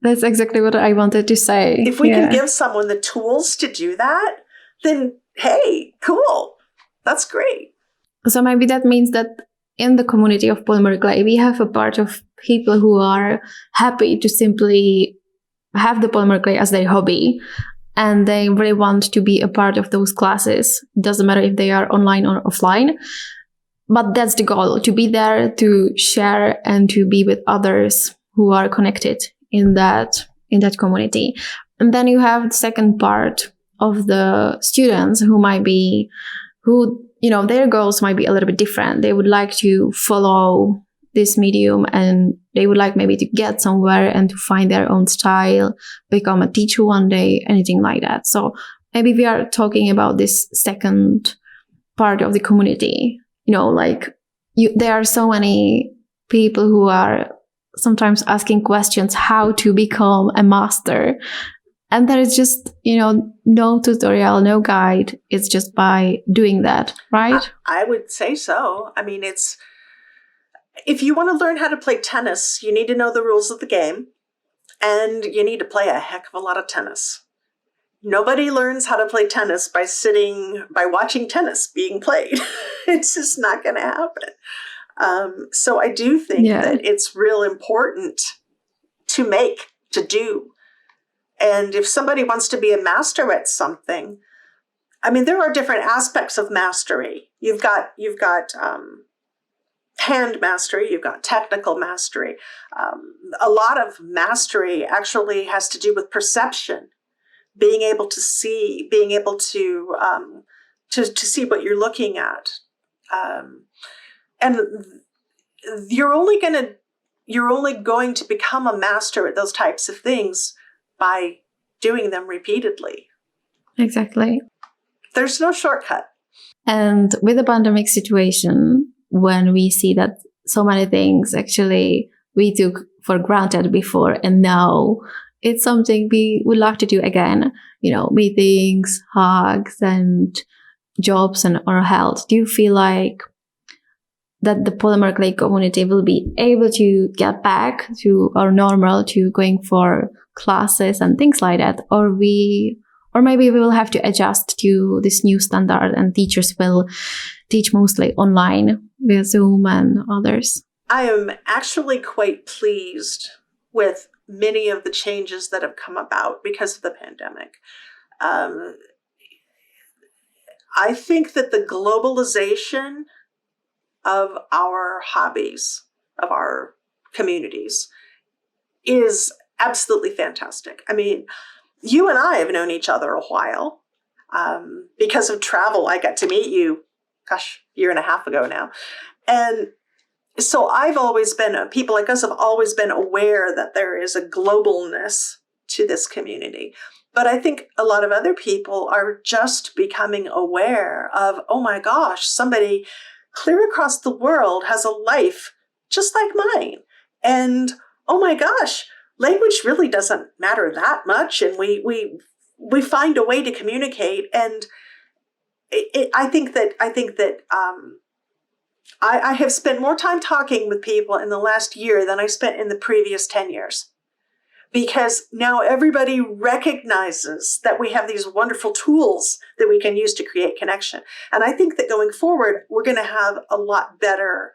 [SPEAKER 1] That's exactly what I wanted to say.
[SPEAKER 2] If we can give someone the tools to do that, then hey, cool. That's great.
[SPEAKER 1] So maybe that means that in the community of polymer clay, we have a part of people who are happy to simply have the polymer clay as their hobby, and they really want to be a part of those classes. Doesn't matter if they are online or offline, but that's the goal, to be there, to share, and to be with others who are connected in that community. And then you have the second part of the students who their goals might be a little bit different. They would like to follow this medium, and they would like maybe to get somewhere and to find their own style, become a teacher one day, anything like that. So maybe we are talking about this second part of the community. There are so many people who are sometimes asking questions how to become a master. And there is just, no tutorial, no guide. It's just by doing that, right?
[SPEAKER 2] I would say so. I mean, if you want to learn how to play tennis, you need to know the rules of the game, and you need to play a heck of a lot of tennis. Nobody learns how to play tennis by watching tennis being played. It's just not going to happen. So I do think that it's real important to do. And if somebody wants to be a master at something, I mean, there are different aspects of mastery. You've got hand mastery, you've got technical mastery. A lot of mastery actually has to do with perception, being able to see, being able to see what you're looking at, and you're only going to become a master at those types of things by doing them repeatedly.
[SPEAKER 1] Exactly.
[SPEAKER 2] There's no shortcut.
[SPEAKER 1] And with the pandemic situation, when we see that so many things actually we took for granted before, and now it's something we would like to do again, meetings, hugs, and jobs and our health. Do you feel like that the polymer clay community will be able to get back to our normal, to going for classes and things like that? Or maybe we will have to adjust to this new standard and teachers will teach mostly online via Zoom and others?
[SPEAKER 2] I am actually quite pleased with many of the changes that have come about because of the pandemic. I think that the globalization of our hobbies, of our communities, is absolutely fantastic. I mean, you and I have known each other a while. Because of travel, I got to meet you, a year and a half ago now. And so people like us have always been aware that there is a globalness to this community. But I think a lot of other people are just becoming aware of, oh my gosh, somebody clear across the world has a life just like mine. And oh my gosh, language really doesn't matter that much. And we find a way to communicate. And I think that I have spent more time talking with people in the last year than I spent in the previous 10 years. Because now everybody recognizes that we have these wonderful tools that we can use to create connection. And I think that going forward, we're going to have a lot better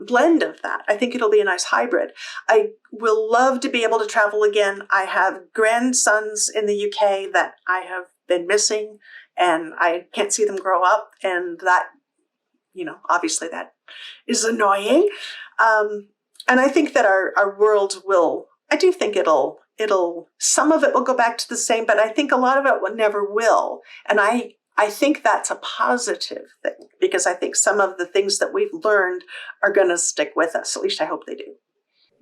[SPEAKER 2] blend of that. I think it'll be a nice hybrid. I will love to be able to travel again. I have grandsons in the UK that I have been missing, and I can't see them grow up. And that, obviously that is annoying. And I think that our world will, I do think some of it will go back to the same, but I think a lot of it never will. And I think that's a positive thing, because I think some of the things that we've learned are going to stick with us. At least I hope they do.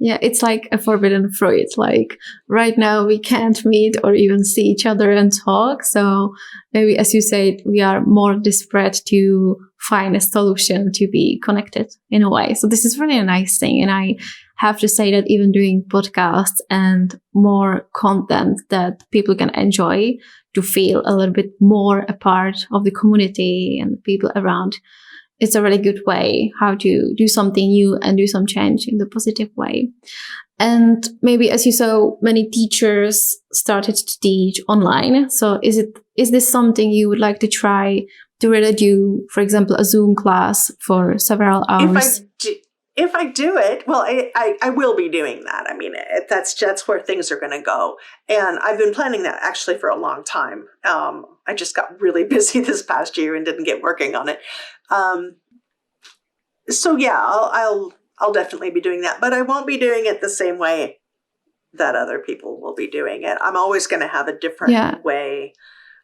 [SPEAKER 1] Yeah, it's like a forbidden fruit. Like right now we can't meet or even see each other and talk. So maybe, as you said, we are more desperate to find a solution to be connected in a way. So this is really a nice thing. And I have to say that even doing podcasts and more content that people can enjoy to feel a little bit more a part of the community and people around, it's a really good way how to do something new and do some change in the positive way. And maybe, as you saw, many teachers started to teach online. So is this something you would like to try to really do, for example, a Zoom class for several hours?
[SPEAKER 2] If I do it, well, I will be doing that. I mean, that's where things are going to go. And I've been planning that actually for a long time. I just got really busy this past year and didn't get working on it. So yeah, I'll definitely be doing that, but I won't be doing it the same way that other people will be doing it. I'm always going to have a different way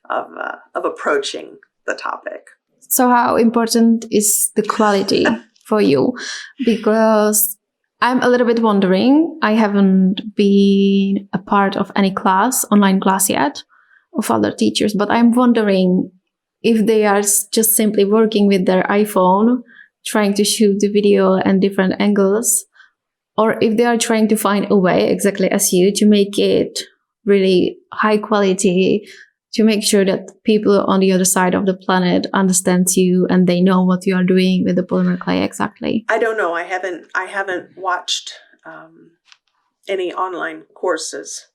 [SPEAKER 2] of approaching the topic.
[SPEAKER 1] So how important is the quality for you? Because I'm a little bit wondering, I haven't been a part of any online class yet of other teachers, but I'm wondering if they are just simply working with their iPhone, trying to shoot the video and different angles, or if they are trying to find a way, exactly as you, to make it really high quality, to make sure that people on the other side of the planet understands you and they know what you are doing with the polymer clay exactly.
[SPEAKER 2] I don't know. I haven't watched any online courses,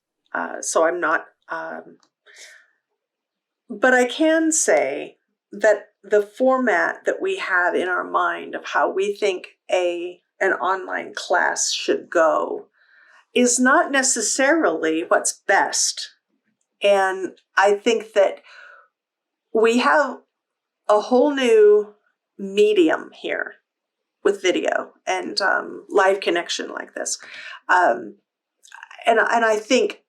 [SPEAKER 2] so I'm not. But I can say that the format that we have in our mind of how we think an online class should go is not necessarily what's best. And I think that we have a whole new medium here with video and live connection like this. And I think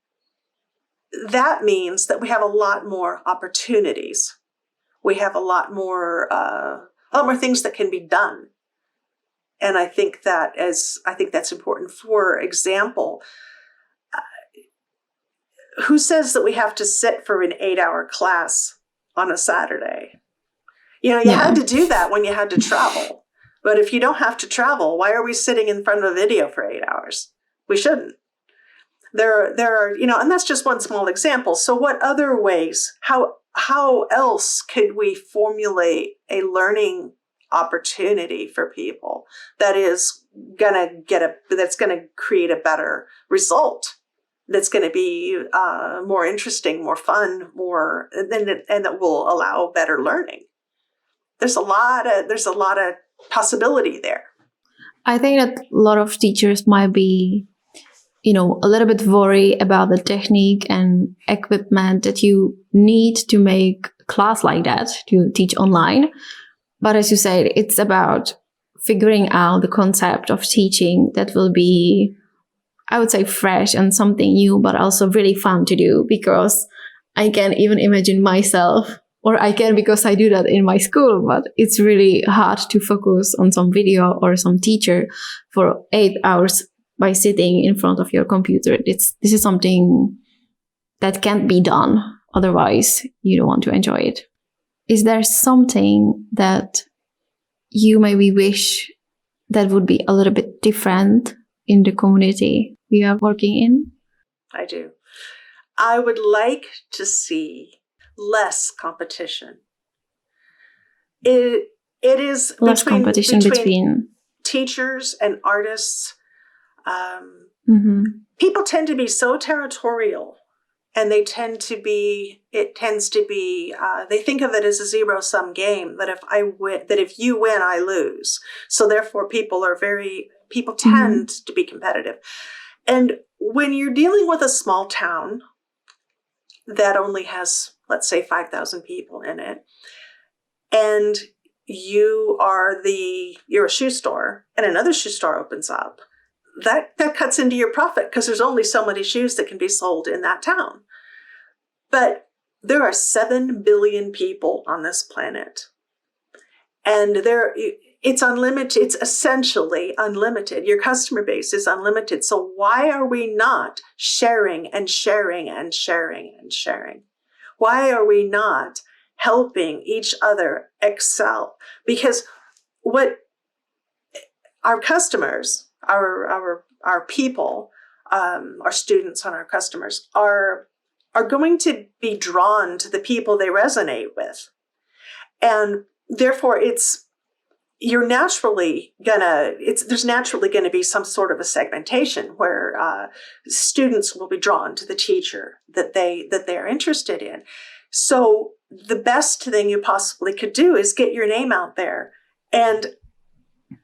[SPEAKER 2] that means that we have a lot more opportunities. We have a lot more things that can be done. And I think that's important. For example, who says that we have to sit for an 8-hour class on a Saturday? You had to do that when you had to travel. But if you don't have to travel, why are we sitting in front of a video for 8 hours? We shouldn't. There are, and that's just one small example. So what other ways, how else could we formulate a learning opportunity for people that is that's going to create a better result, that's going to be more interesting, more fun, and that will allow better learning? There's a lot of possibility there.
[SPEAKER 1] I think that a lot of teachers might be, a little bit worried about the technique and equipment that you need to make a class like that, to teach online. But as you said, it's about figuring out the concept of teaching that will be, I would say, fresh and something new, but also really fun to do, because I can even imagine myself, or I can because I do that in my school, but it's really hard to focus on some video or some teacher for 8 hours by sitting in front of your computer. This is something that can't be done. Otherwise, you don't want to enjoy it. Is there something that you maybe wish that would be a little bit different in the community we are working in?
[SPEAKER 2] I do. I would like to see less competition. It is
[SPEAKER 1] less competition between
[SPEAKER 2] teachers and artists. People tend to be so territorial, and they tends to be, they think of it as a zero-sum game, that if you win, I lose. So therefore people tend to be competitive. And when you're dealing with a small town that only has, let's say, 5,000 people in it, and you're a shoe store and another shoe store opens up, that cuts into your profit, because there's only so many shoes that can be sold in that town. But there are 7 billion people on this planet, and it's unlimited. It's essentially unlimited. Your customer base is unlimited. So why are we not sharing and sharing and sharing and sharing? Why are we not helping each other excel? Because what our customers, our people, our students and our customers are going to be drawn to the people they resonate with. And therefore there's naturally going to be some sort of a segmentation where students will be drawn to the teacher that they are interested in. So the best thing you possibly could do is get your name out there. And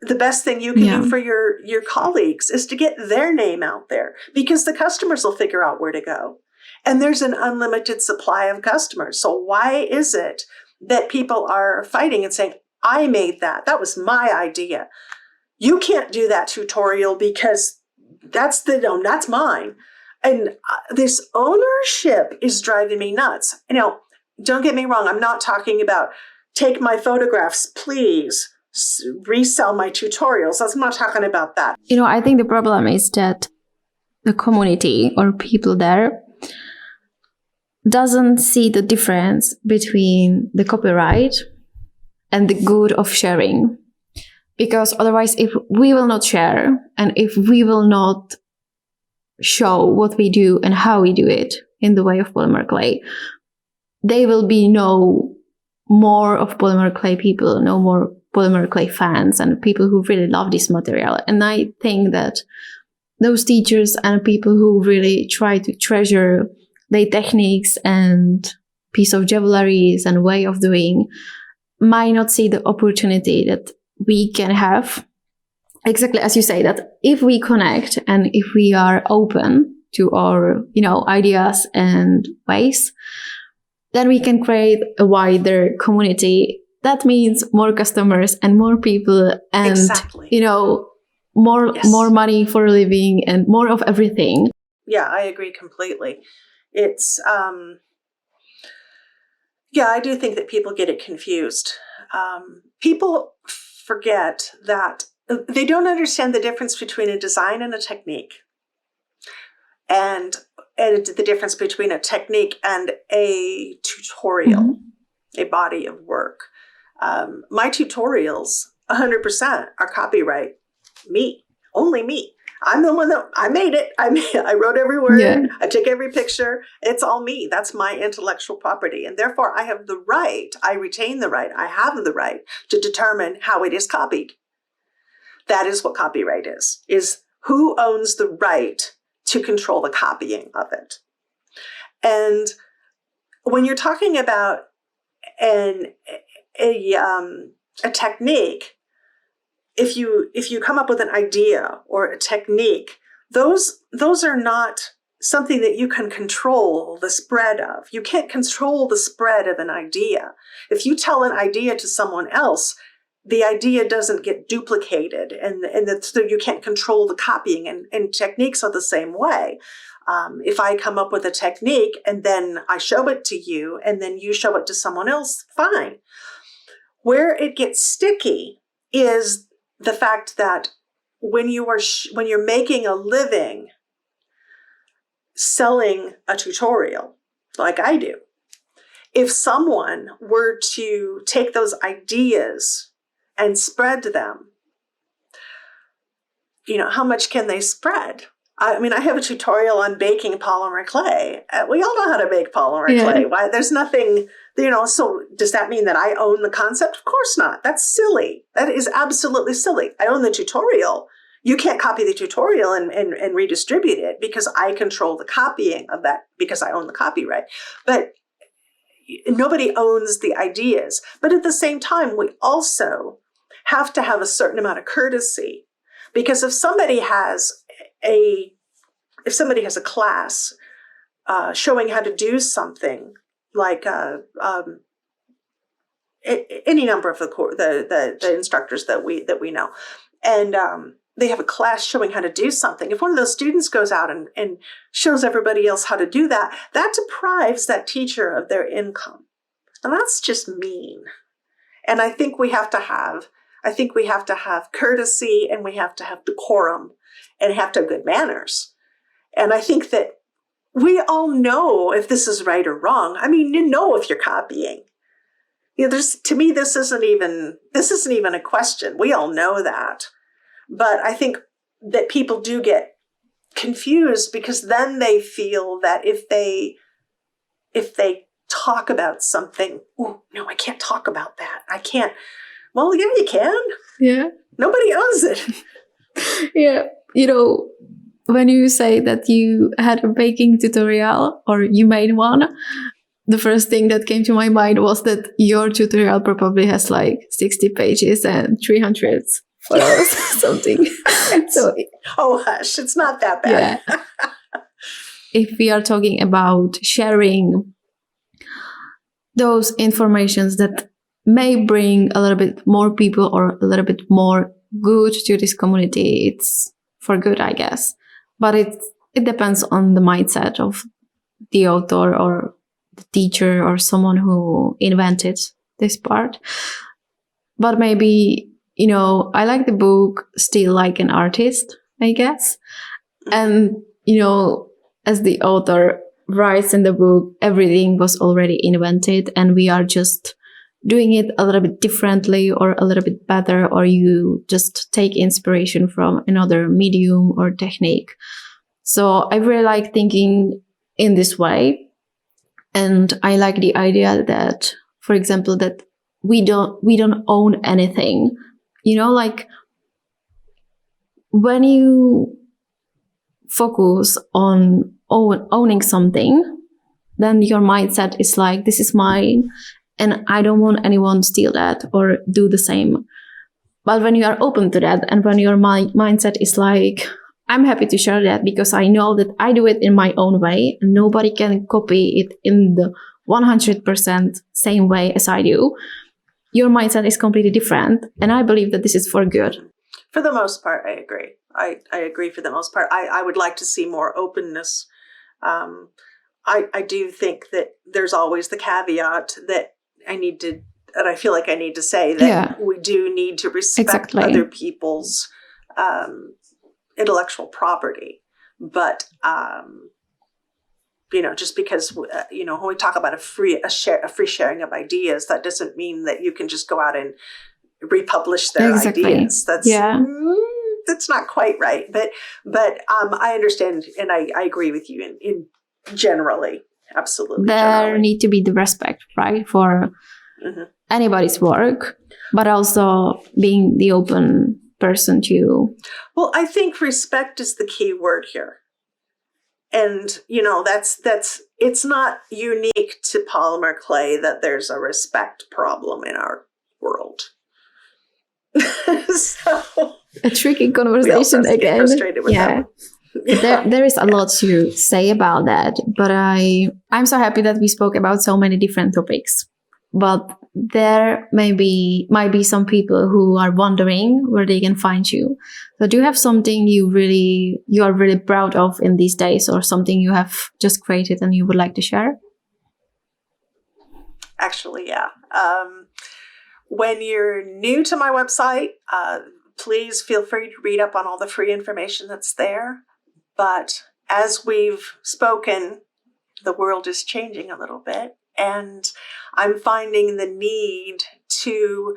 [SPEAKER 2] the best thing you can do for your colleagues is to get their name out there, because the customers will figure out where to go. And there's an unlimited supply of customers. So why is it that people are fighting and saying, I made that. That was my idea. You can't do that tutorial because that's mine. And this ownership is driving me nuts. Don't get me wrong. I'm not talking about take my photographs, please resell my tutorials. I'm not talking about that.
[SPEAKER 1] I think the problem is that the community or people there doesn't see the difference between the copyright and the good of sharing. Because otherwise, if we will not share and if we will not show what we do and how we do it in the way of polymer clay, there will be no more of polymer clay people, no more polymer clay fans and people who really love this material. And I think that those teachers and people who really try to treasure their techniques and piece of jewelries and way of doing might not see the opportunity that we can have. Exactly as you say, that if we connect and if we are open to our, ideas and ways, then we can create a wider community that means more customers and more people and,
[SPEAKER 2] Exactly.
[SPEAKER 1] more
[SPEAKER 2] Yes.
[SPEAKER 1] more money for a living and more of everything.
[SPEAKER 2] Yeah, I agree completely. It's, I do think that people get it confused. People forget that they don't understand the difference between a design and a technique, and the difference between a technique and a tutorial, a body of work. My tutorials, 100% are copyright me, only me. I'm the one that I made it. I wrote every word.
[SPEAKER 1] Yeah.
[SPEAKER 2] I took every picture. It's all me. That's my intellectual property. And therefore I have the right, I retain the right, I have the right to determine how it is copied. That is what copyright is who owns the right to control the copying of it. And when you're talking about a technique, if you come up with an idea or a technique, those are not something that you can control the spread of. You can't control the spread of an idea. If you tell an idea to someone else, the idea doesn't get duplicated, and so you can't control the copying. And techniques are the same way. If I come up with a technique and then I show it to you and then you show it to someone else, fine. Where it gets sticky is the fact that when you're making a living selling a tutorial, like I do, if someone were to take those ideas and spread them, how much can they spread? I mean, I have a tutorial on baking polymer clay. We all know how to bake polymer clay. Why? There's nothing, so does that mean that I own the concept? Of course not. That's silly. That is absolutely silly. I own the tutorial. You can't copy the tutorial and redistribute it because I control the copying of that because I own the copyright. But nobody owns the ideas. But at the same time, we also have to have a certain amount of courtesy, because if somebody has a class showing how to do something, like any number of the instructors that we know, and they have a class showing how to do something. If one of those students goes out and shows everybody else how to do that, that deprives that teacher of their income, and that's just mean. And I think we have to have courtesy, and we have to have decorum, and have to have good manners. And I think that we all know if this is right or wrong. I mean, if you're copying. To me, this isn't even a question. We all know that. But I think that people do get confused, because then they feel that if they talk about something, oh, no, I can't talk about that. I can't. Well, yeah, you can.
[SPEAKER 1] Yeah.
[SPEAKER 2] Nobody owns it.
[SPEAKER 1] Yeah. When you say that you had a baking tutorial or you made one, the first thing that came to my mind was that your tutorial probably has like 60 pages and 300 photos, something. So,
[SPEAKER 2] oh, hush, it's not that bad.
[SPEAKER 1] Yeah. If we are talking about sharing those informations that may bring a little bit more people or a little bit more good to this community, it's for good, I guess. But it depends on the mindset of the author or the teacher or someone who invented this part. But maybe, I like the book still like an artist, I guess. And, as the author writes in the book, everything was already invented and we are just doing it a little bit differently or a little bit better, or you just take inspiration from another medium or technique. So I really like thinking in this way. And I like the idea that, for example, that we don't own anything. Like when you focus on owning something, then your mindset is like, this is mine and I don't want anyone to steal that or do the same. But when you are open to that, and when your mindset is like, I'm happy to share that because I know that I do it in my own way and nobody can copy it in the 100% same way as I do, your mindset is completely different. And I believe that this is for good.
[SPEAKER 2] For the most part, I agree. I agree for the most part. I would like to see more openness. I do think that there's always the caveat that I feel like I need to say that we do need to respect other people's intellectual property. But, just because, when we talk about a free sharing of ideas, that doesn't mean that you can just go out and republish their ideas. That's not quite right. But I understand, and I agree with you in generally, absolutely.
[SPEAKER 1] There need to be the respect, right, for anybody's work, but also being the open person to.
[SPEAKER 2] Well, I think respect is the key word here. And, that's it's not unique to polymer clay that there's a respect problem in our world. So
[SPEAKER 1] a tricky conversation again.
[SPEAKER 2] Frustrated with that.
[SPEAKER 1] There is a lot to say about that, but I'm so happy that we spoke about so many different topics. But there might be some people who are wondering where they can find you. So do you have something you are really proud of in these days, or something you have just created and you would like to share?
[SPEAKER 2] Actually, yeah. When you're new to my website, please feel free to read up on all the free information that's there. But as we've spoken, the world is changing a little bit, and I'm finding the need to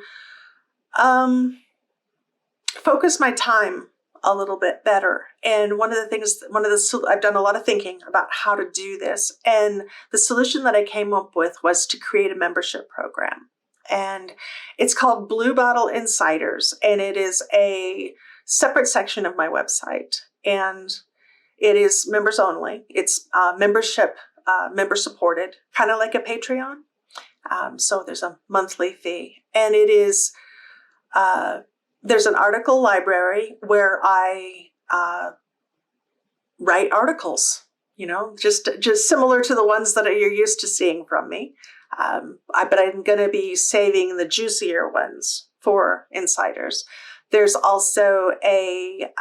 [SPEAKER 2] focus my time a little bit better. And I've done a lot of thinking about how to do this. And the solution that I came up with was to create a membership program. And it's called Blue Bottle Insiders. And it is a separate section of my website. And it is members only. It's membership, member supported, kind of like a Patreon. So there's a monthly fee. And it is, there's an article library where I write articles, just similar to the ones that you're used to seeing from me. But I'm going to be saving the juicier ones for insiders. There's also a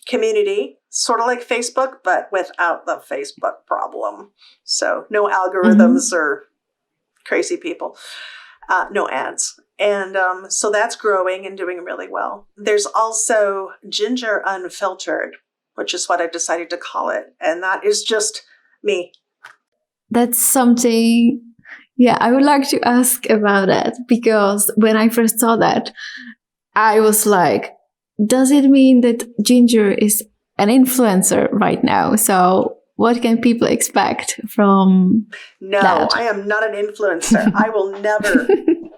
[SPEAKER 2] community, sort of like Facebook, but without the Facebook problem. So no algorithms or crazy people, no ads. And so that's growing and doing really well. There's also Ginger Unfiltered, which is what I decided to call it. And that is just me.
[SPEAKER 1] That's something, I would like to ask about it, because when I first saw that, I was like, does it mean that Ginger is an influencer right now? So what can people expect from that?
[SPEAKER 2] I am not an influencer. I will never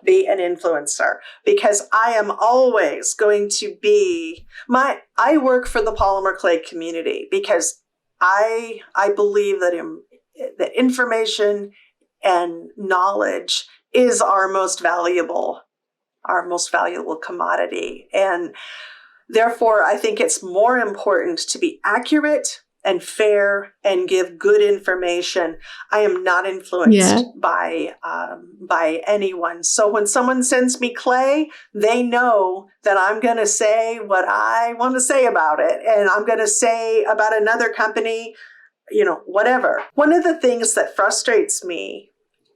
[SPEAKER 2] be an influencer, because I am always going to be I work for the polymer clay community, because I believe that that information and knowledge is our most valuable commodity. And therefore, I think it's more important to be accurate and fair and give good information. I am not influenced by anyone. So when someone sends me clay, they know that I'm going to say what I want to say about it. And I'm going to say about another company, whatever. One of the things that frustrates me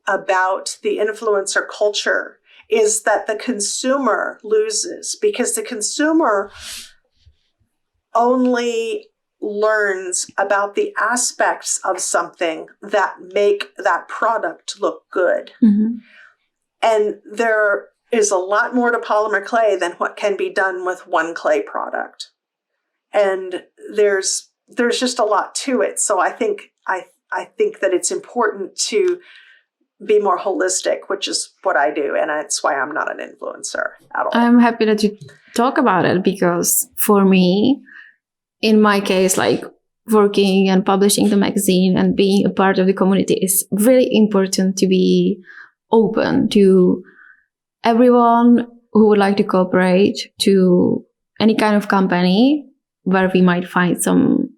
[SPEAKER 2] about the influencer culture is that the consumer loses, because the consumer only learns about the aspects of something that make that product look good. And there is a lot more to polymer clay than what can be done with one clay product. And there's just a lot to it. So I think that it's important to be more holistic, which is what I do. And that's why I'm not an influencer at all.
[SPEAKER 1] I'm happy that you talk about it, because for me, in my case, like working and publishing the magazine and being a part of the community is really important to be open to everyone who would like to cooperate, to any kind of company where we might find some,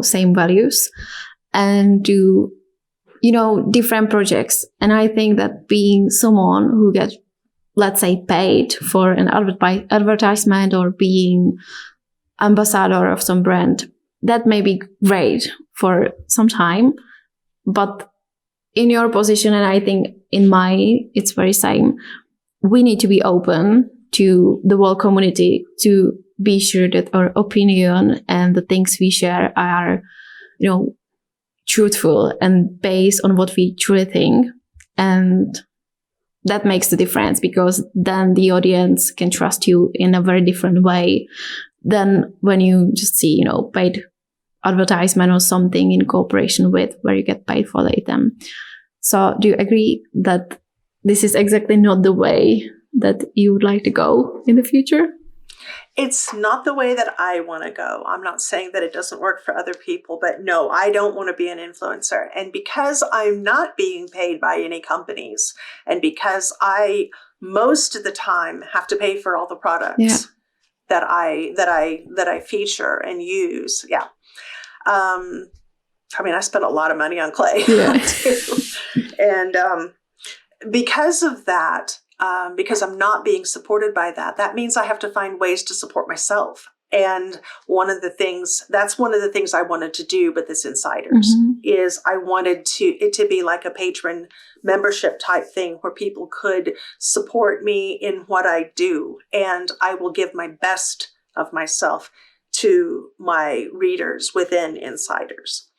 [SPEAKER 1] same values, and to different projects. And I think that being someone who gets let's say, paid for an advertisement or being ambassador of some brand. That may be great for some time, but in your position, and I think in mine, it's very same. We need to be open to the whole community to be sure that our opinion and the things we share are, truthful and based on what we truly think. And that makes the difference, because then the audience can trust you in a very different way than when you just see, paid advertisement or something in cooperation with where you get paid for the item. So do you agree that this is exactly not the way that you would like to go in the future?
[SPEAKER 2] It's not the way that I want to go. I'm not saying that it doesn't work for other people, but no, I don't want to be an influencer. And because I'm not being paid by any companies, and because I most of the time have to pay for all the products that I feature and use. Yeah. I spent a lot of money on clay too. And because of that, because I'm not being supported by that, that means I have to find ways to support myself. And that's one of the things I wanted to do with this Insiders, is I wanted it to be like a patron membership type thing where people could support me in what I do. And I will give my best of myself to my readers within Insiders.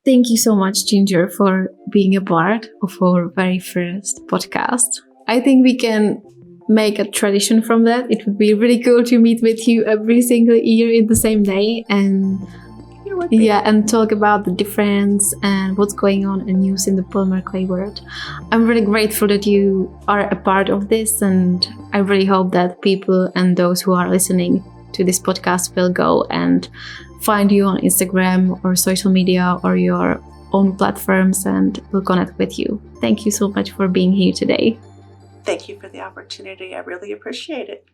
[SPEAKER 1] Thank you so much, Ginger, for being a part of our very first podcast. I think we can make a tradition from that. It would be really cool to meet with you every single year in the same day and and talk about the difference and what's going on and news in the polymer clay world. I'm really grateful that you are a part of this, and I really hope that people and those who are listening to this podcast will go and find you on Instagram or social media or your own platforms and will connect with you. Thank you so much for being here today.
[SPEAKER 2] Thank you for the opportunity. I really appreciate it.